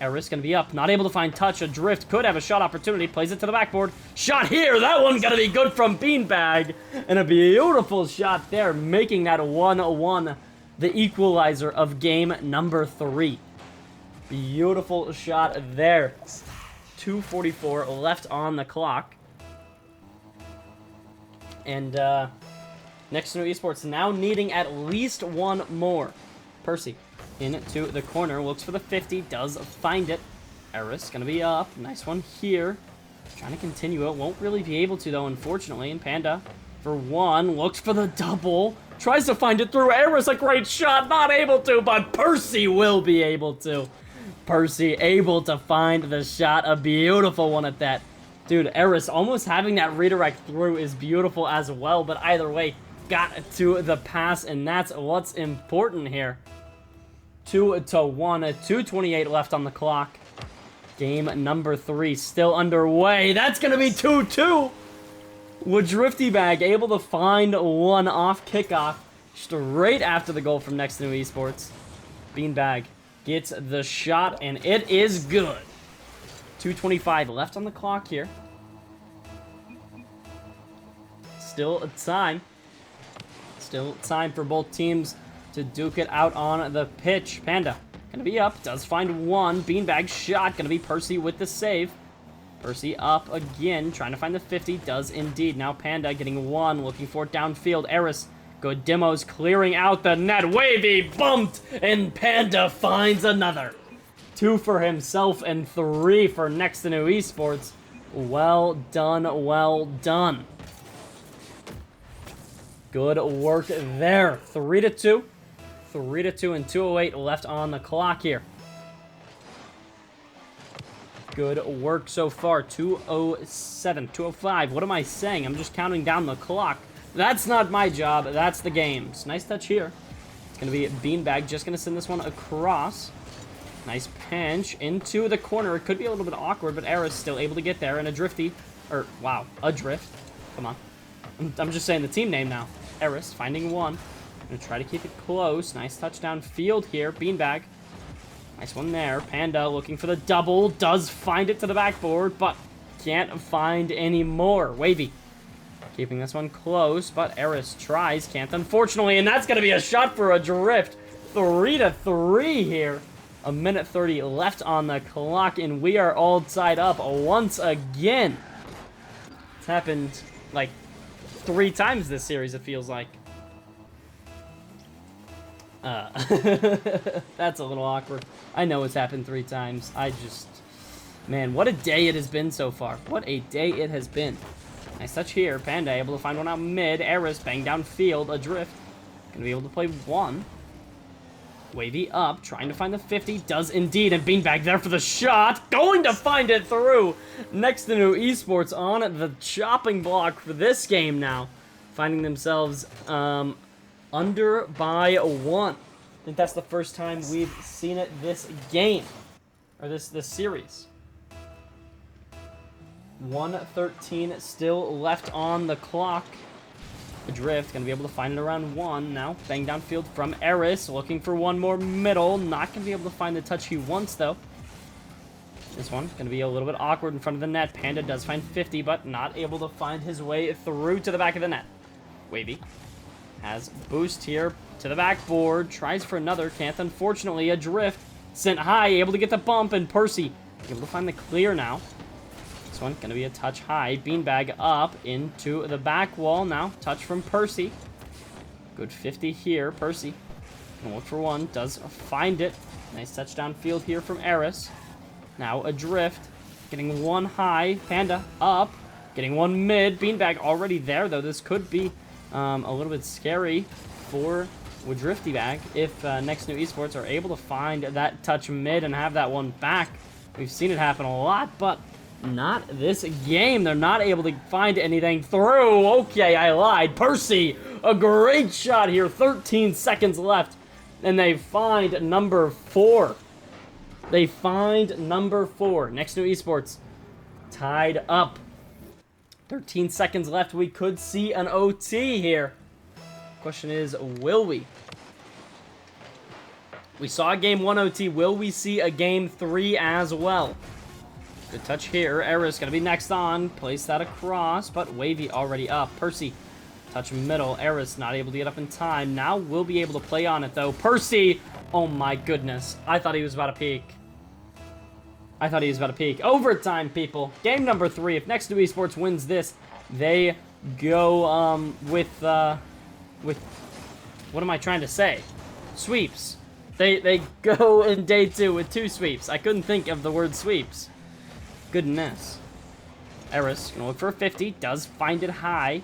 Aris gonna be up. Not able to find touch. Adrift could have a shot opportunity. Plays it to the backboard. Shot here. That one gonna be good from Beanbag. And a beautiful shot there, making that 1-1 the equalizer of game number 3. Beautiful shot there. 2:44 left on the clock. And Next2Nu Esports now needing at least one more. Percy into the corner, looks for the 50, does find it. Aris gonna be up. Nice one here. Trying to continue it. Won't really be able to, though, unfortunately. And Panda for 1, looks for the double. Tries to find it through. Aris, a great shot. Not able to, but Percy will be able to. Percy able to find the shot. A beautiful one at that. Dude, Aris almost having that redirect through is beautiful as well, but either way, got to the pass, and that's what's important here. 2-1, 2:28 left on the clock. Game number 3 still underway. That's gonna be 2-2. wadriftybag able to find one off kickoff straight after the goal from Next2Nu Esports. Beanbag gets the shot, and it is good. 2:25 left on the clock here. Still time. Still time for both teams to duke it out on the pitch. Panda gonna be up, does find 1. Beanbag shot, gonna be Percy with the save. Percy up again, trying to find the 50, does indeed. Now Panda getting 1, looking for it downfield. Aris, good demos, clearing out the net. Wavy bumped, and Panda finds another. 2 for himself and 3 for Next2Nu Esports. Well done, well done. Good work there. 3-2. 3-2 and 2:08 left on the clock here. Good work so far. 2:07, 2:05. What am I saying? I'm just counting down the clock. That's not my job. That's the game's. Nice touch here. It's going to be Beanbag. Just going to send this one across. Nice pinch into the corner. It could be a little bit awkward, but Aris still able to get there. And a drifty. Or, wow, a drift. Come on. I'm just saying the team name now. Aris finding one. Going to try to keep it close. Nice touchdown field here. Beanbag. Nice one there. Panda looking for the double. Does find it to the backboard, but can't find any more. Wavy keeping this one close, but Aris tries. Can't, unfortunately, and that's going to be a shot for a drift. 3-3 here. A minute 30 left on the clock, and we are all tied up once again. It's happened, like, 3 times this series, it feels like. That's a little awkward. I know it's happened 3 times. Man, what a day it has been so far. What a day it has been. Nice touch here. Panda able to find one out mid. Aris bang down field. Adrift. Gonna be able to play one. Wavy up. Trying to find the 50. Does indeed. And Beanbag there for the shot. Going to find it through. Next2Nu Esports on the chopping block for this game now. Finding themselves under by 1. I think that's the first time we've seen it this game. Or this series. 1:13 still left on the clock. Adrift going to be able to find it around 1 now. Bang downfield from Aris. Looking for one more middle. Not going to be able to find the touch he wants, though. This one going to be a little bit awkward in front of the net. Panda does find 50, but not able to find his way through to the back of the net. Wavy has boost here to the backboard. Tries for another. Can't, unfortunately. Adrift sent high. Able to get the bump, and Percy able to find the clear now. This one going to be a touch high. Beanbag up into the back wall now. Touch from Percy. Good 50 here. Percy going to look for one. Does find it. Nice touchdown field here from Aris. Now Adrift. Getting one high. Panda up. Getting one mid. Beanbag already there, though. This could be a little bit scary for wadriftybag if Next2Nu Esports are able to find that touch mid and have that one back. We've seen it happen a lot, but not this game. They're not able to find anything through. Okay, I lied. Percy, a great shot here. 13 seconds left, and they find number 4. They find number 4. Next2Nu Esports tied up. 13 seconds left. We could see an OT here. Question is, will we? We saw a game 1 OT. Will we see a game 3 as well? Good touch here. Aris going to be next on. Place that across, but Wavy already up. Percy, touch middle. Aris not able to get up in time. Now we'll be able to play on it, though. Percy! Oh, my goodness. I thought he was about to peak. Overtime, people. Game number 3. If Next2Nu Esports wins this, they go with what am I trying to say? Sweeps. They go in day 2 with 2 sweeps. I couldn't think of the word sweeps. Goodness. Aris gonna look for a 50. Does find it high,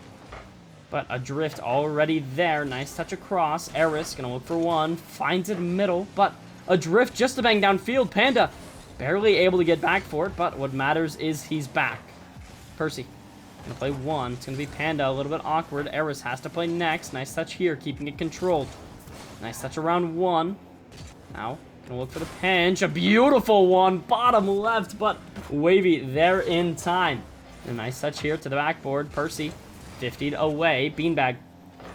but Adrift already there. Nice touch across. Aris gonna look for one. Finds it middle, but Adrift just to bang downfield. Panda barely able to get back for it, but what matters is he's back. Percy gonna play one. It's gonna be Panda, a little bit awkward. Aris has to play next. Nice touch here, keeping it controlled. Nice touch around 1. Now gonna look for the pinch. A beautiful one, bottom left, but Wavy there in time. A nice touch here to the backboard. Percy 50'd away. Beanbag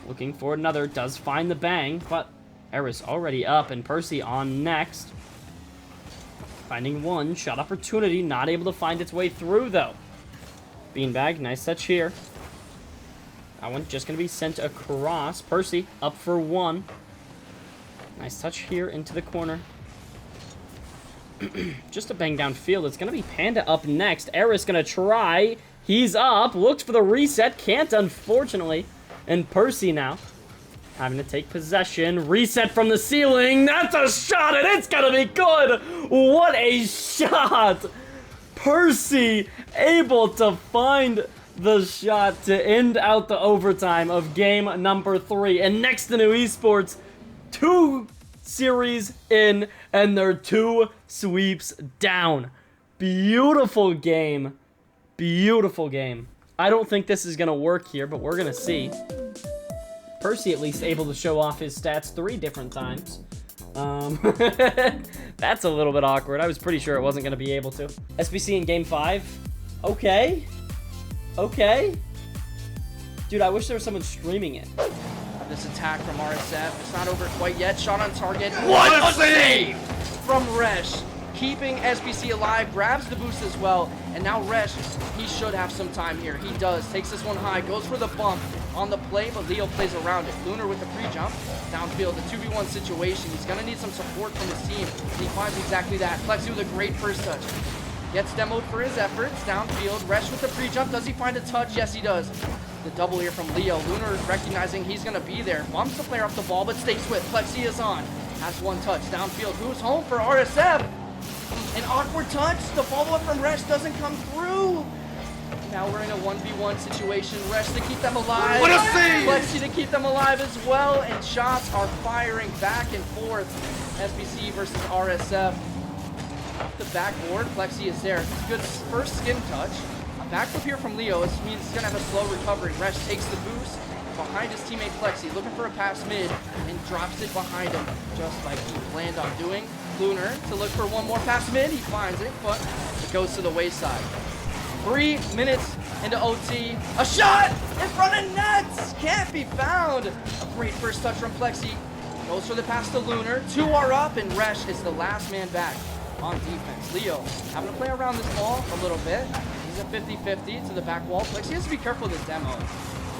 looking for another. Does find the bang, but Aris already up, and Percy on next. Finding one shot opportunity, not able to find its way through, though. Beanbag, nice touch here. That one just going to be sent across. Percy up for one. Nice touch here into the corner. Just a bang downfield. It's going to be Panda up next. Aris going to try. He's up. Looked for the reset. Can't, unfortunately. And Percy now having to take possession. Reset from the ceiling. That's a shot, and it's going to be good. What a shot. Percy able to find the shot to end out the overtime of game number 3. And Next2Nu Esports, 2 series in, and they're 2 sweeps down. Beautiful game. Beautiful game. I don't think this is going to work here, but we're going to see. Percy at least able to show off his stats 3 different times. That's a little bit awkward. I was pretty sure it wasn't going to be able to. SBC in game 5. Okay. Okay. Dude, I wish there was someone streaming it.
This attack from RSF. It's not over quite yet. Shot on target.
What a save!
From Resh. Keeping SBC alive. Grabs the boost as well. And now Resh, he should have some time here. He does. Takes this one high. Goes for the bump on the play, but Leo plays around it. Lunar with the pre-jump. Downfield, the 2v1 situation. He's going to need some support from his team. And he finds exactly that. Plexi with a great first touch. Gets demoed for his efforts. Downfield. Resh with the pre-jump. Does he find a touch? Yes, he does. The double here from Leo. Lunar recognizing he's going to be there. Bumps the player off the ball, but stays with. Plexi is on. Has one touch. Downfield. Who's home for RSF? An awkward touch. The follow-up from Resh doesn't come through. Now we're in a 1v1 situation. Resh to keep them alive.
What a save!
Plexi to keep them alive as well. And shots are firing back and forth. SBC versus RSF. Off the backboard. Plexi is there. Good first skin touch. A backflip here from Leo. This means he's going to have a slow recovery. Resh takes the boost behind his teammate Plexi. Looking for a pass mid and drops it behind him. Just like he planned on doing. Lunar to look for one more pass mid. He finds it, but it goes to the wayside. 3 minutes into OT. A shot in front of nets. Can't be found. A great first touch from Plexi. Goes for the pass to Lunar. 2 are up, and Resh is the last man back on defense. Leo having to play around this ball a little bit. He's a 50-50 to the back wall. Plexi has to be careful with the demo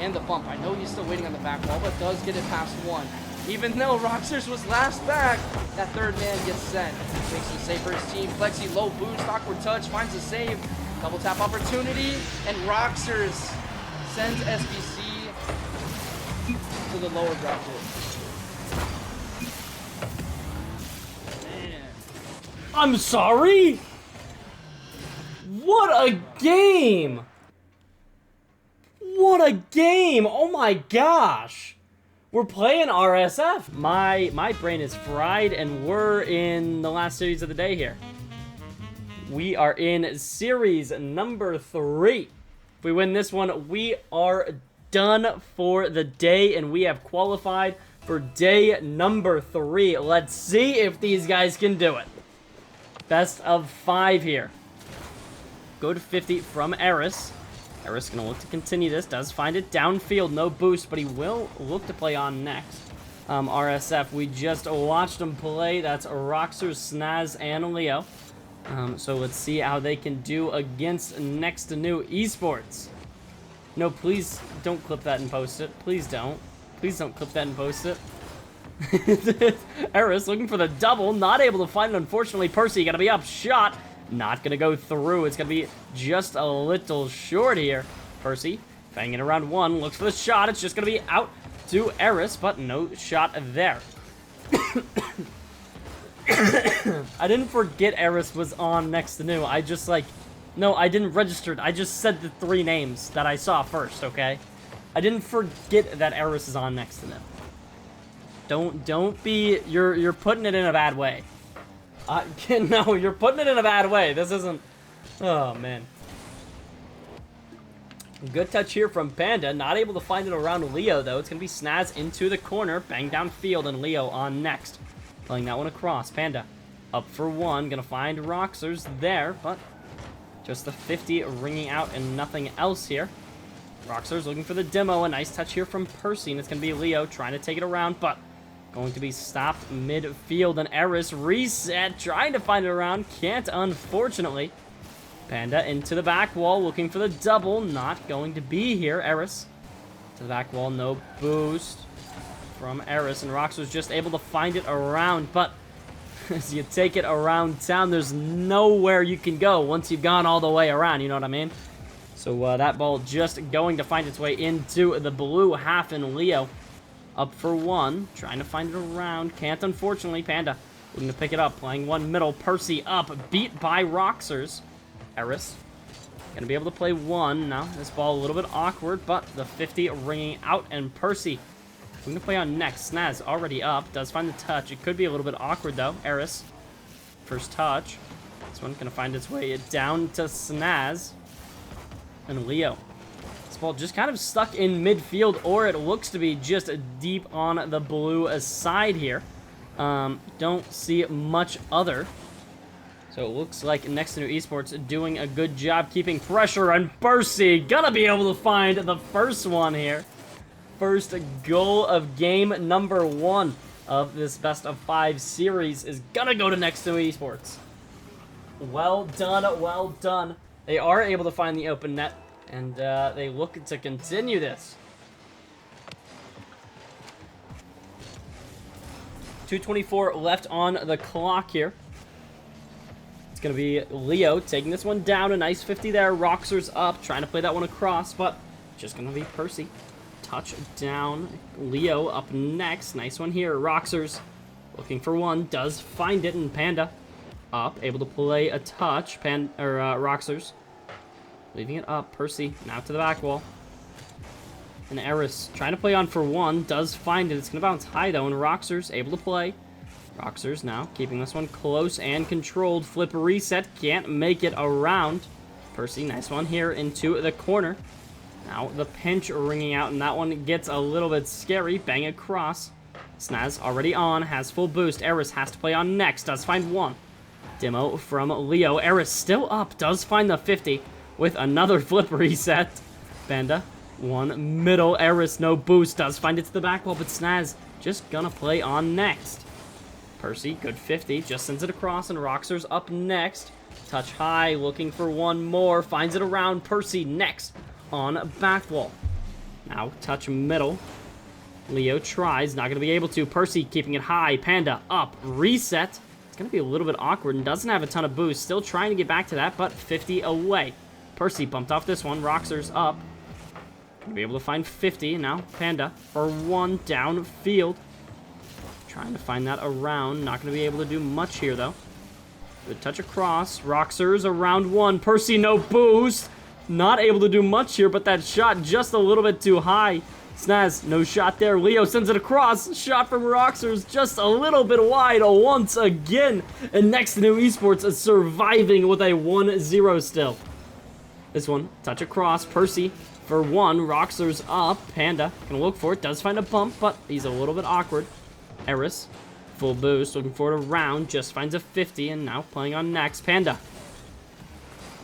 and the bump. I know he's still waiting on the back wall, but does get it past one. Even though Roxers was last back, that third man gets sent. Makes a save for his team. Plexi low boost, awkward touch, finds a save. Double tap opportunity, and Roxers sends SBC to the lower bracket. Man.
I'm sorry? What a game! What a game! Oh my gosh! We're playing RSF. My brain is fried, and we're in the last series of the day here. We are in series number 3. If we win this one, we are done for the day, and we have qualified for day number 3. Let's see if these guys can do it. Best of 5 here. Go to 50 from Aris. Aris gonna look to continue this. Does find it downfield, no boost, but he will look to play on next. RSF, we just watched him play. That's Roxer, Snaz, and Leo. So let's see how they can do against Next2Nu Esports. No, please don't clip that and post it. Please don't. Please don't clip that and post it. Aris looking for the double. Not able to find it, unfortunately. Percy gonna be up shot. Not gonna go through. It's gonna be just a little short here. Percy banging around 1. Looks for the shot. It's just gonna be out to Aris, but no shot there. I didn't forget Aris was on Next2Nu. I just no, I didn't register. I just said the 3 names that I saw first, okay? I didn't forget that Aris is on Next2Nu. Don't be, you're putting it in a bad way. No, you're putting it in a bad way. This isn't, oh man. Good touch here from Panda. Not able to find it around Leo, though. It's going to be Snaz into the corner. Bang downfield, and Leo on next. Playing that one across. Panda up for 1. Going to find Roxers there, but just the 50 ringing out and nothing else here. Roxers looking for the demo. A nice touch here from Percy, and it's going to be Leo trying to take it around, but going to be stopped midfield. And Aris reset, trying to find it around. Can't, unfortunately. Panda into the back wall, looking for the double. Not going to be here. Aris to the back wall, no boost from Aris. And Rox was just able to find it around. But as you take it around town, there's nowhere you can go once you've gone all the way around. You know what I mean? So that ball just going to find its way into the blue half, and Leo up for 1, trying to find it around. Can't, unfortunately. Panda looking to pick it up, playing 1 middle. Percy up, beat by Roxers. Aris gonna be able to play 1 now. This ball a little bit awkward, but the 50 ringing out, and Percy going to play on next. Snaz already up, does find the touch. It could be a little bit awkward though. Aris, first touch. This one gonna find its way down to Snaz, and Leo ball just kind of stuck in midfield, or it looks to be just deep on the blue side here. Don't see much other. So it looks like Next2Nu Esports doing a good job keeping pressure on Percy. Gonna be able to find the first one here. First goal of game number 1 of this best of 5 series is gonna go to Next2Nu Esports. Well done, well done. They are able to find the open net, and they look to continue this. 2:24 left on the clock here. It's going to be Leo taking this one down. A nice 50 there. Roxer's up, trying to play that one across, but just going to be Percy. Touchdown. Leo up next. Nice one here. Roxer's looking for one. Does find it, and Panda up. Able to play a touch. Roxer's leaving it up. Percy now to the back wall. And Aris trying to play on for one. Does find it. It's going to bounce high, though, and Roxer's able to play. Roxer's now keeping this one close and controlled. Flip reset. Can't make it around. Percy, nice one here into the corner. Now the pinch ringing out, and that one gets a little bit scary. Bang across. Snaz already on. Has full boost. Aris has to play on next. Does find one. Demo from Leo. Aris still up. Does find the 50 with another flip reset. Panda. One middle. Aris no boost. Does find it to the back wall, but Snaz just gonna play on next. Percy, good 50, just sends it across, and Roxer's up next. Touch high, looking for one more, finds it around. Percy next on back wall. Now touch middle. Leo tries, not going to be able to. Percy keeping it high. Panda up, reset. It's going to be a little bit awkward and doesn't have a ton of boost. Still trying to get back to that, but 50 away. Percy bumped off this one. Roxer's up. Going to be able to find 50, and now Panda for one downfield. Trying to find that around. Not going to be able to do much here, though. Good touch across. Roxer's around one. Percy, no boost. Not able to do much here, but that shot just a little bit too high. Snaz, no shot there. Leo sends it across. Shot from Roxer's just a little bit wide once again. And Next2Nu Esports is surviving with a 1-0 still. This one, touch across. Percy for one. Roxer's up. Panda gonna look for it. Does find a bump, but he's a little bit awkward. Aris, full boost, looking for it around, just finds a 50, and now playing on next. Panda.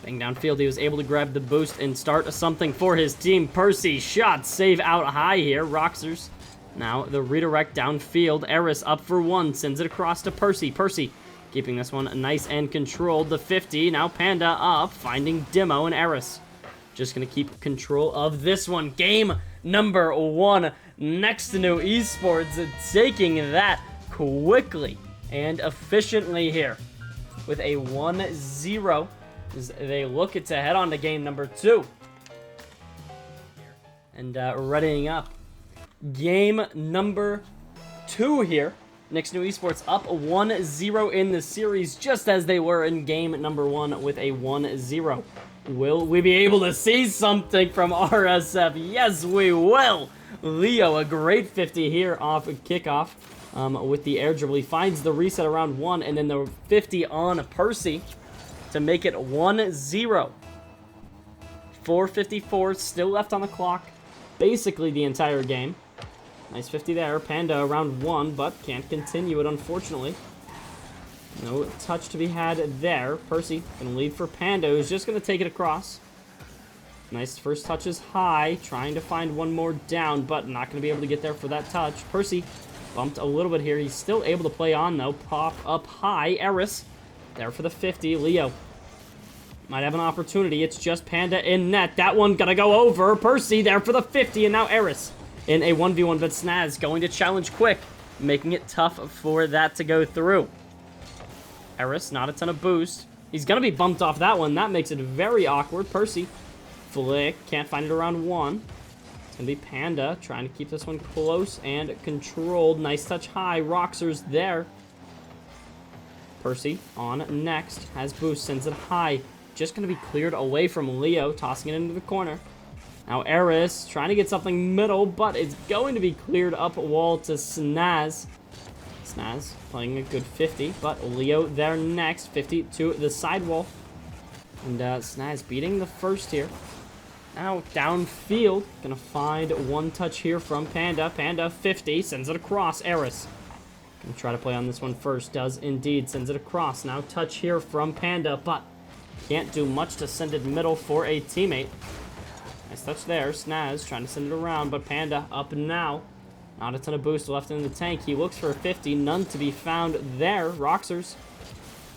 Bang downfield, he was able to grab the boost and start something for his team. Percy, shot, save out high here. Roxer's now the redirect downfield. Aris up for one, sends it across to Percy. Percy keeping this one nice and controlled. The 50, now Panda up, finding Demo, and Aris just going to keep control of this one. Game number 1. Next2Nu Esports taking that quickly and efficiently here with a 1-0 as they look to head on to game number 2. And readying up game number 2 here. Next2Nu Esports up 1-0 in the series, just as they were in game number 1 with a 1-0. Will we be able to see something from RSF? Yes, we will. Leo, a great 50 here off kickoff with the air dribble. He finds the reset around 1, and then the 50 on Percy to make it 1-0. 4:54 still left on the clock, basically the entire game. Nice 50 there. Panda around 1, but can't continue it, unfortunately. No touch to be had there. Percy going to lead for Panda, who's just going to take it across. Nice first touch is high, trying to find one more down, but not going to be able to get there for that touch. Percy bumped a little bit here. He's still able to play on, though. Pop up high. Aris there for the 50. Leo might have an opportunity. It's just Panda in net. That one going to go over. Percy there for the 50, and now Aris in a 1v1, but Snaz going to challenge quick, making it tough for that to go through. Aris, not a ton of boost. He's going to be bumped off that one. That makes it very awkward. Percy, flick, can't find it around 1. It's going to be Panda trying to keep this one close and controlled. Nice touch high. Roxer's there. Percy on next. Has boost, sends it high. Just going to be cleared away from Leo, tossing it into the corner. Now Aris trying to get something middle, but it's going to be cleared up wall to Snaz. Snaz playing a good 50, but Leo there next. 50 to the sidewall. And Snaz beating the first here. Now downfield, gonna find one touch here from Panda. Panda 50, sends it across. Aris gonna try to play on this one first. Does indeed, sends it across. Now touch here from Panda, but can't do much to send it middle for a teammate. Nice touch there. Snaz trying to send it around, but Panda up now. Not a ton of boost left in the tank. He looks for a 50, none to be found there. Roxers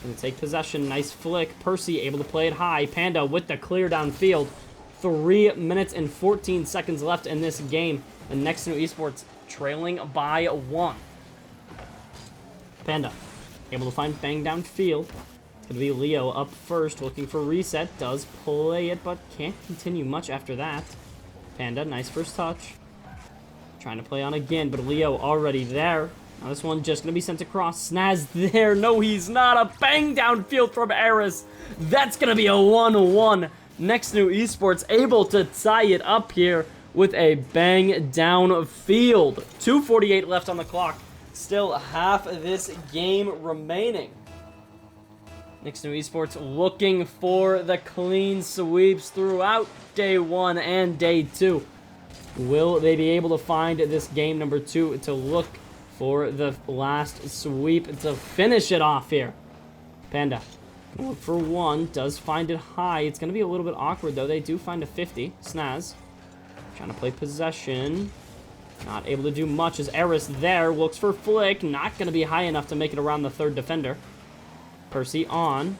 gonna take possession. Nice flick. Percy able to play it high. Panda with the clear downfield. 3 minutes and 14 seconds left in this game. The Next2Nu Esports trailing by 1. Panda able to find Bang downfield. It's going to be Leo up first, looking for reset. Does play it, but can't continue much after that. Panda, nice first touch. Trying to play on again, but Leo already there. Now this one just going to be sent across. Snaz there. No, he's not. A bang downfield from Aris. That's going to be a 1-1. Next2Nu Esports able to tie it up here with a bang downfield. 2:48 left on the clock. Still half of this game remaining. Next2Nu Esports looking for the clean sweeps throughout day 1 and day 2. Will they be able to find this game number 2 to look for the last sweep to finish it off here? Panda look for one, does find it high. It's going to be a little bit awkward, though. They do find a 50. Snaz trying to play possession. Not able to do much as Aris there. Looks for flick. Not going to be high enough to make it around the third defender. Percy on.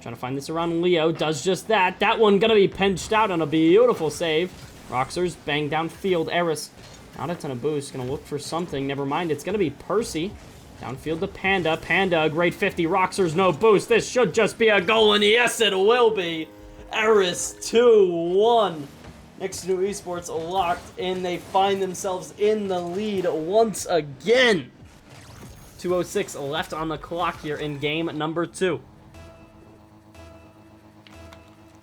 Trying to find this around Leo. Does just that. That one going to be pinched out on a beautiful save. Roxers bang downfield. Aris not a ton of boost. Going to look for something. Never mind. It's going to be Percy. Downfield to Panda. Panda, a great 50. Roxers, no boost. This should just be a goal, and yes, it will be. Aris 2-1. Next2Nu Esports locked in. They find themselves in the lead once again. 2:06 left on the clock here in game number 2.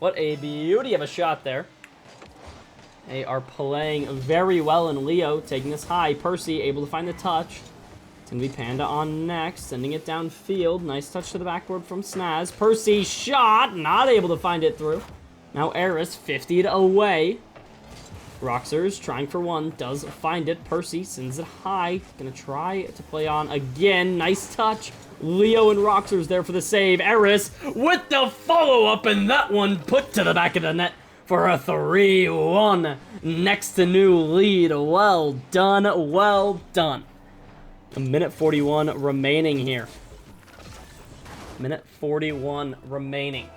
What a beauty of a shot there. They are playing very well, and Leo taking this high. Percy able to find the touch. It's going to be Panda on next, sending it downfield. Nice touch to the backboard from Snaz. Percy shot, not able to find it through. Now Aris 50'd away. Roxers trying for one, does find it. Percy sends it high. Going to try to play on again. Nice touch. Leo and Roxers there for the save. Aris with the follow-up, and that one put to the back of the net for a 3-1. Next2Nu lead. Well done, well done. A minute 41 remaining here. Minute 41 remaining.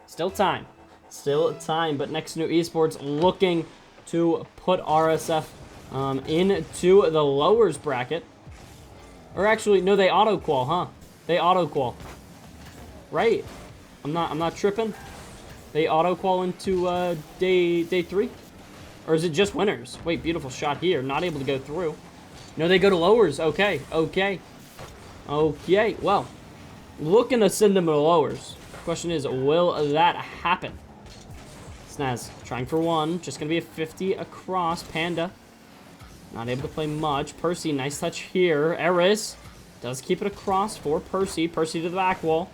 Still time. Still time, but Next2Nu Esports looking to put RSF into the lowers bracket. Or actually, no, they auto-qual, huh? They auto-qual. Right. I'm not tripping. They auto-qual into day 3? Or is it just winners? Wait, beautiful shot here. Not able to go through. No, they go to lowers. Okay, okay. Okay, well, looking to send them to lowers. Question is, will that happen? Snaz trying for one. Just going to be a 50 across. Panda not able to play much. Percy, nice touch here. Aris does keep it across for Percy. Percy to the back wall.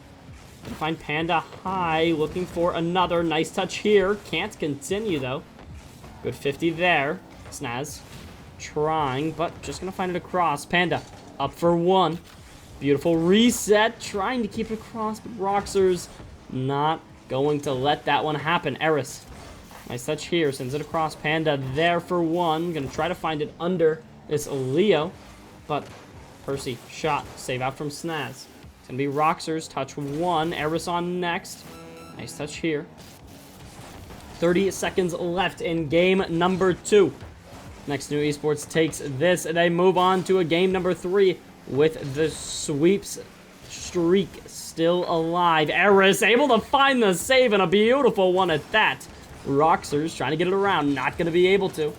Gonna find Panda high. Looking for another. Nice touch here. Can't continue, though. Good 50 there. Snaz trying, but just going to find it across. Panda up for one. Beautiful reset. Trying to keep it across, but Roxers not going to let that one happen. Aris, nice touch here. Sends it across. Panda there for one. Going to try to find it under this Leo, but Percy shot. Save out from Snaz. It's going to be Roxers. Touch one. Aris on next. Nice touch here. 30 seconds left in game number 2. Next2Nu Esports takes this, and they move on to a game number 3 with the sweeps streak still alive. Aris able to find the save, and a beautiful one at that. Roxers trying to get it around, not going to be able to.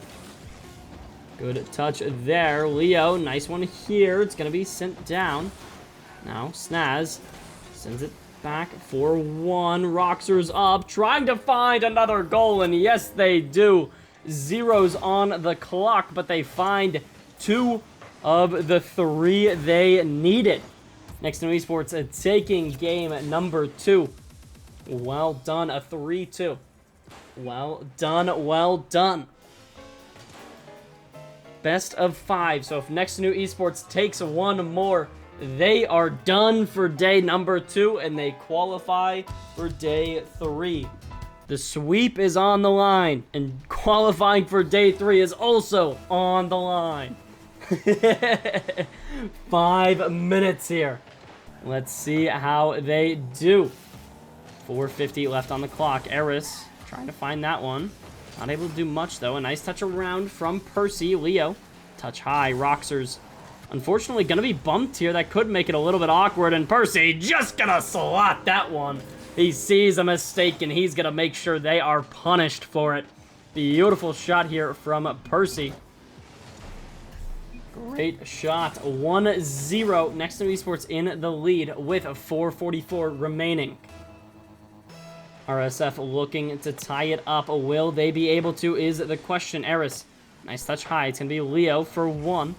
Good touch there. Leo, nice one here. It's going to be sent down. Now Snaz sends it back for one. Roxers up, trying to find another goal, and yes, they do. Zeros on the clock, but they find 2 of the 3 they needed. Next2Nu Esports taking game number 2. Well done, a 3-2. Well done, well done. Best of 5. So if Next2Nu Esports takes one more, they are done for day number 2, and they qualify for day 3. The sweep is on the line, and qualifying for day 3 is also on the line. 5 minutes here. Let's see how they do. 4:50 left on the clock. Aris trying to find that one. Not able to do much, though. A nice touch around from Percy. Leo, touch high. Roxers, unfortunately, going to be bumped here. That could make it a little bit awkward. And Percy just going to slot that one. He sees a mistake, and he's going to make sure they are punished for it. Beautiful shot here from Percy. Great shot. 1-0. Next2Nu Esports in the lead with 4:44 remaining. RSF looking to tie it up. Will they be able to is the question. Aris, nice touch high. It's going to be Leo for 1.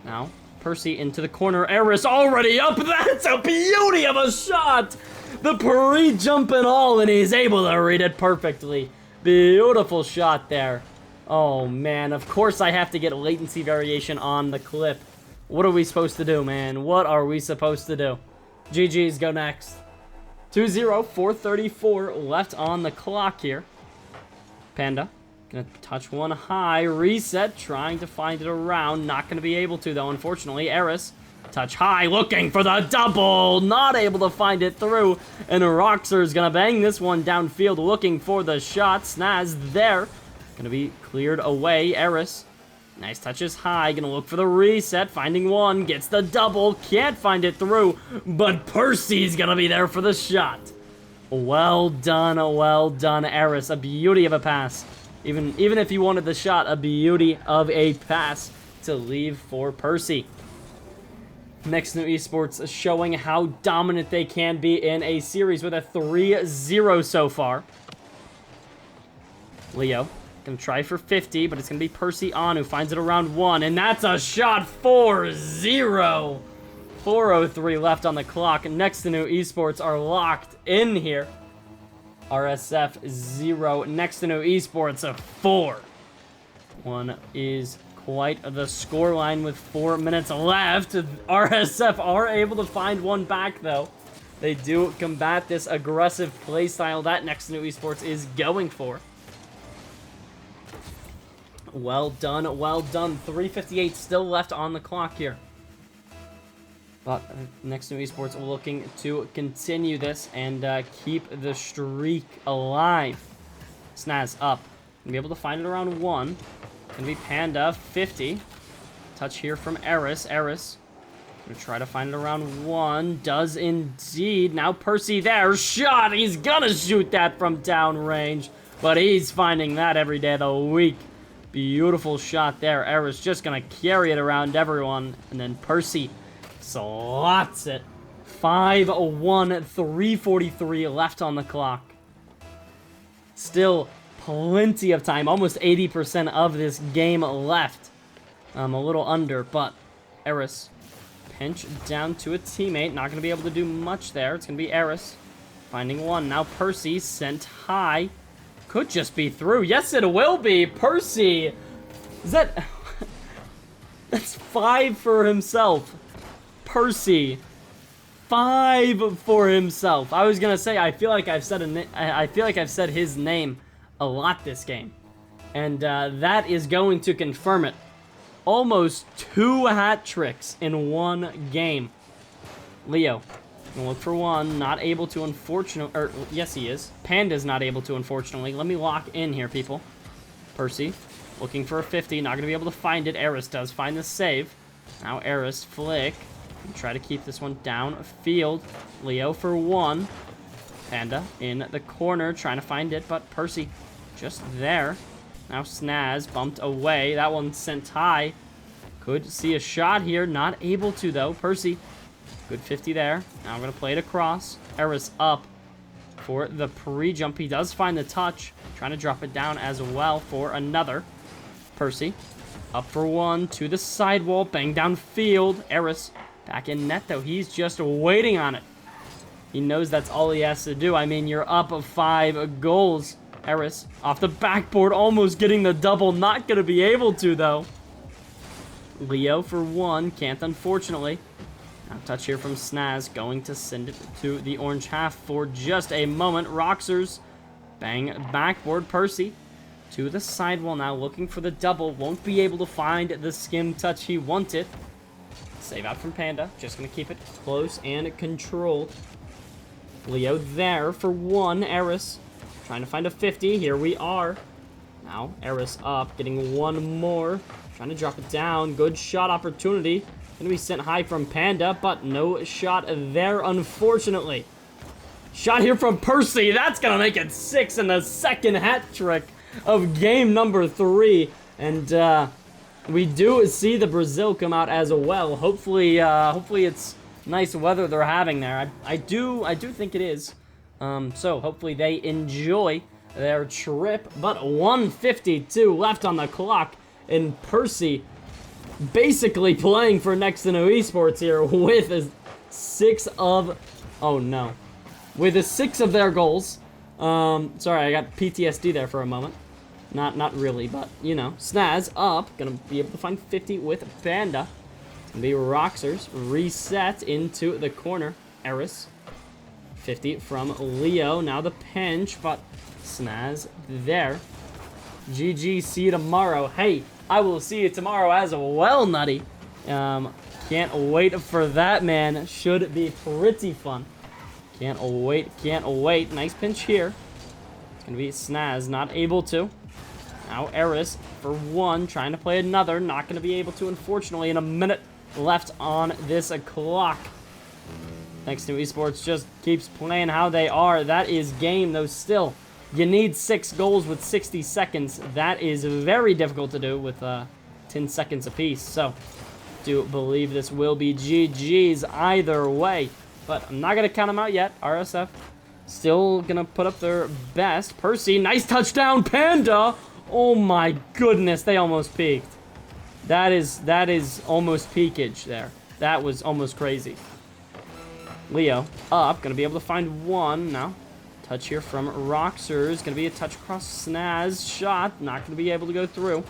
Now, Percy into the corner. Aris already up. That's a beauty of a shot. The pre-jump and all, and he's able to read it perfectly. Beautiful shot there. Oh, man. Of course I have to get latency variation on the clip. What are we supposed to do, man? What are we supposed to do? GG's go next. 2-0, 4:34 left on the clock here. Panda, gonna touch one high, reset, trying to find it around. Not gonna be able to, though, unfortunately. Aris, touch high, looking for the double. Not able to find it through. And Roxer's gonna bang this one downfield, looking for the shot. Snaz there. Gonna be cleared away. Aris, nice touches high, gonna look for the reset, finding one, gets the double, can't find it through, but Percy's gonna be there for the shot. Well done, Aris. A beauty of a pass. Even if he wanted the shot, a beauty of a pass to leave for Percy. Next2Nu Esports showing how dominant they can be in a series with a 3-0 so far. Leo, gonna try for 50, but it's gonna be Percy on who finds it around 1, and that's a shot. 4-0. 4:03 left on the clock. Next2Nu Esports are locked in here. RSF 0, Next2Nu Esports a 4. One is quite the scoreline with 4 minutes left. RSF are able to find one back, though. They do combat this aggressive playstyle that Next2Nu Esports is going for. Well done, well done. 3:58 still left on the clock here. But Next2Nu Esports looking to continue this and keep the streak alive. Snaz up. Gonna be able to find it around 1. Gonna be Panda, 50. Touch here from Aris. Aris, gonna try to find it around 1. Does indeed. Now Percy there. Shot! He's gonna shoot that from downrange. But he's finding that every day of the week. Beautiful shot there. Aris just gonna carry it around everyone. And then Percy slots it. 5-1, 3:43 left on the clock. Still plenty of time. Almost 80% of this game left. A little under, but Aris pinch down to a teammate. Not gonna be able to do much there. It's gonna be Aris finding one. Now Percy sent high. Could just be through. Yes, it will be. Percy. Is that... That's 5 for himself. Percy. 5 for himself. I was gonna say, I feel like I've said his name a lot this game. And that is going to confirm it. Almost 2 hat tricks in 1 game. Leo. Gonna look for one, not able to, unfortunately, or yes he is. Panda's not able to, unfortunately. Let me lock in here, people. Percy, looking for a 50, not gonna be able to find it. Aris does find the save. Now Aris, flick. Try to keep this one down field. Leo for 1. Panda in the corner, trying to find it, but Percy just there. Now Snaz bumped away. That one sent high. Could see a shot here, not able to though. Percy. Good 50 there. Now I'm going to play it across. Aris up for the pre-jump. He does find the touch. Trying to drop it down as well for another. Percy up for 1 to the sidewall. Bang downfield. Aris back in net, though. He's just waiting on it. He knows that's all he has to do. I mean, you're up 5 goals. Aris off the backboard, almost getting the double. Not going to be able to, though. Leo for one. Can't, unfortunately. Now touch here from Snaz. Going to send it to the orange half for just a moment. Roxers. Bang backboard. Percy to the sidewall now, looking for the double. Won't be able to find the skim touch he wanted. Save out from Panda. Just going to keep it close and controlled. Leo there for one. Aris trying to find a 50. Here we are. Now, Aris up, getting one more. Trying to drop it down. Good shot opportunity. Going to be sent high from Panda, but no shot there, unfortunately. Shot here from Percy. That's going to make it 6 in the second hat trick of game number 3. And we do see the Brazil come out as well. Hopefully it's nice weather they're having there. I do think it is. So hopefully they enjoy their trip. But 1:52 left on the clock, and Percy basically playing for Next2Nu Esports here with a 6 of... Oh no. With a 6 of their goals. Sorry, I got PTSD there for a moment. Not really, but, you know. Snaz up. Gonna be able to find 50 with Panda. It's gonna be Roxers. Reset into the corner. Aris. 50 from Leo. Now the pinch, but Snaz there. GG, see you tomorrow. Hey, I will see you tomorrow as well, Nutty. Can't wait for that, man. Should be pretty fun. Can't wait. Nice pinch here. It's gonna be Snaz, not able to. Now Aris for one, trying to play another. Not gonna be able to, unfortunately, in a minute left on this clock. Next2Nu Esports just keeps playing how they are. That is game, though. Still, you need 6 goals with 60 seconds. That is very difficult to do with 10 seconds apiece. So, do believe this will be GG's either way. But I'm not going to count them out yet. RSF still going to put up their best. Percy, nice touchdown. Panda. Oh my goodness, they almost peaked. That is almost peakage there. That was almost crazy. Leo up, gonna be able to find one now. Touch here from Roxers, gonna be a touch across Snaz. Shot, not gonna be able to go through.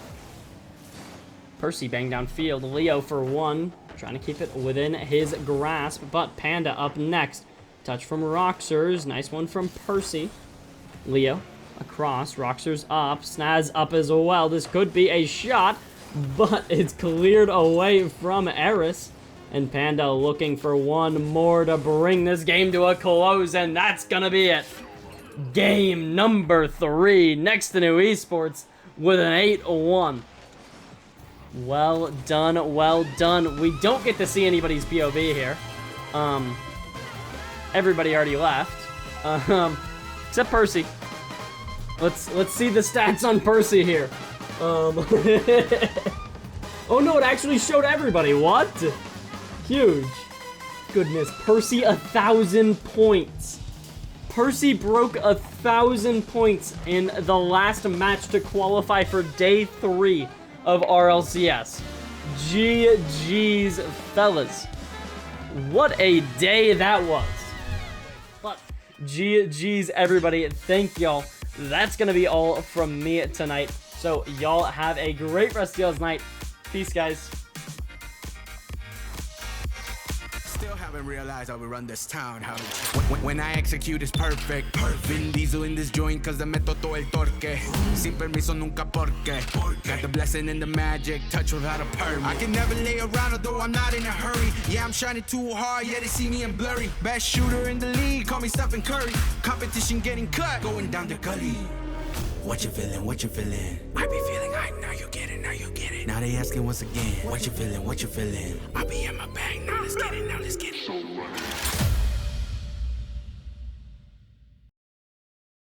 Percy bang downfield. Leo for one, trying to keep it within his grasp, but Panda up next. Touch from Roxers, nice one from Percy. Leo across, Roxers up, Snaz up as well. This could be a shot, but it's cleared away from Aris. And Panda looking for one more to bring this game to a close, and that's gonna be it. Game number 3, Next2Nu Esports with an 8-1. Well done, well done. We don't get to see anybody's POV here. Everybody already left. Except Percy. Let's see the stats on Percy here. Oh no, it actually showed everybody. What? Huge. Goodness, Percy 1,000 points. Percy broke 1,000 points in the last match to qualify for day 3 of RLCS. GG's, fellas. What a day that was. But GG's, everybody. Thank y'all. That's gonna be all from me tonight. So y'all have a great rest of y'all's night. Peace, guys.
Still haven't realized how we run this town. When I execute it's perfect. Vin Diesel in this joint cause I meto todo el torque. Sin permiso nunca porque. Got the blessing and the magic, touch without a permit. I can never lay around although I'm not in a hurry. Yeah, I'm shining too hard, yeah they see me in blurry. Best shooter in the league, call me Stephen Curry. Competition getting cut, going down the gully. What you feeling, what you feeling? I be feeling hype, now you get it, now you get it. Now they asking once again, what you feeling, what you feeling? I be in my bag, now let's get it, now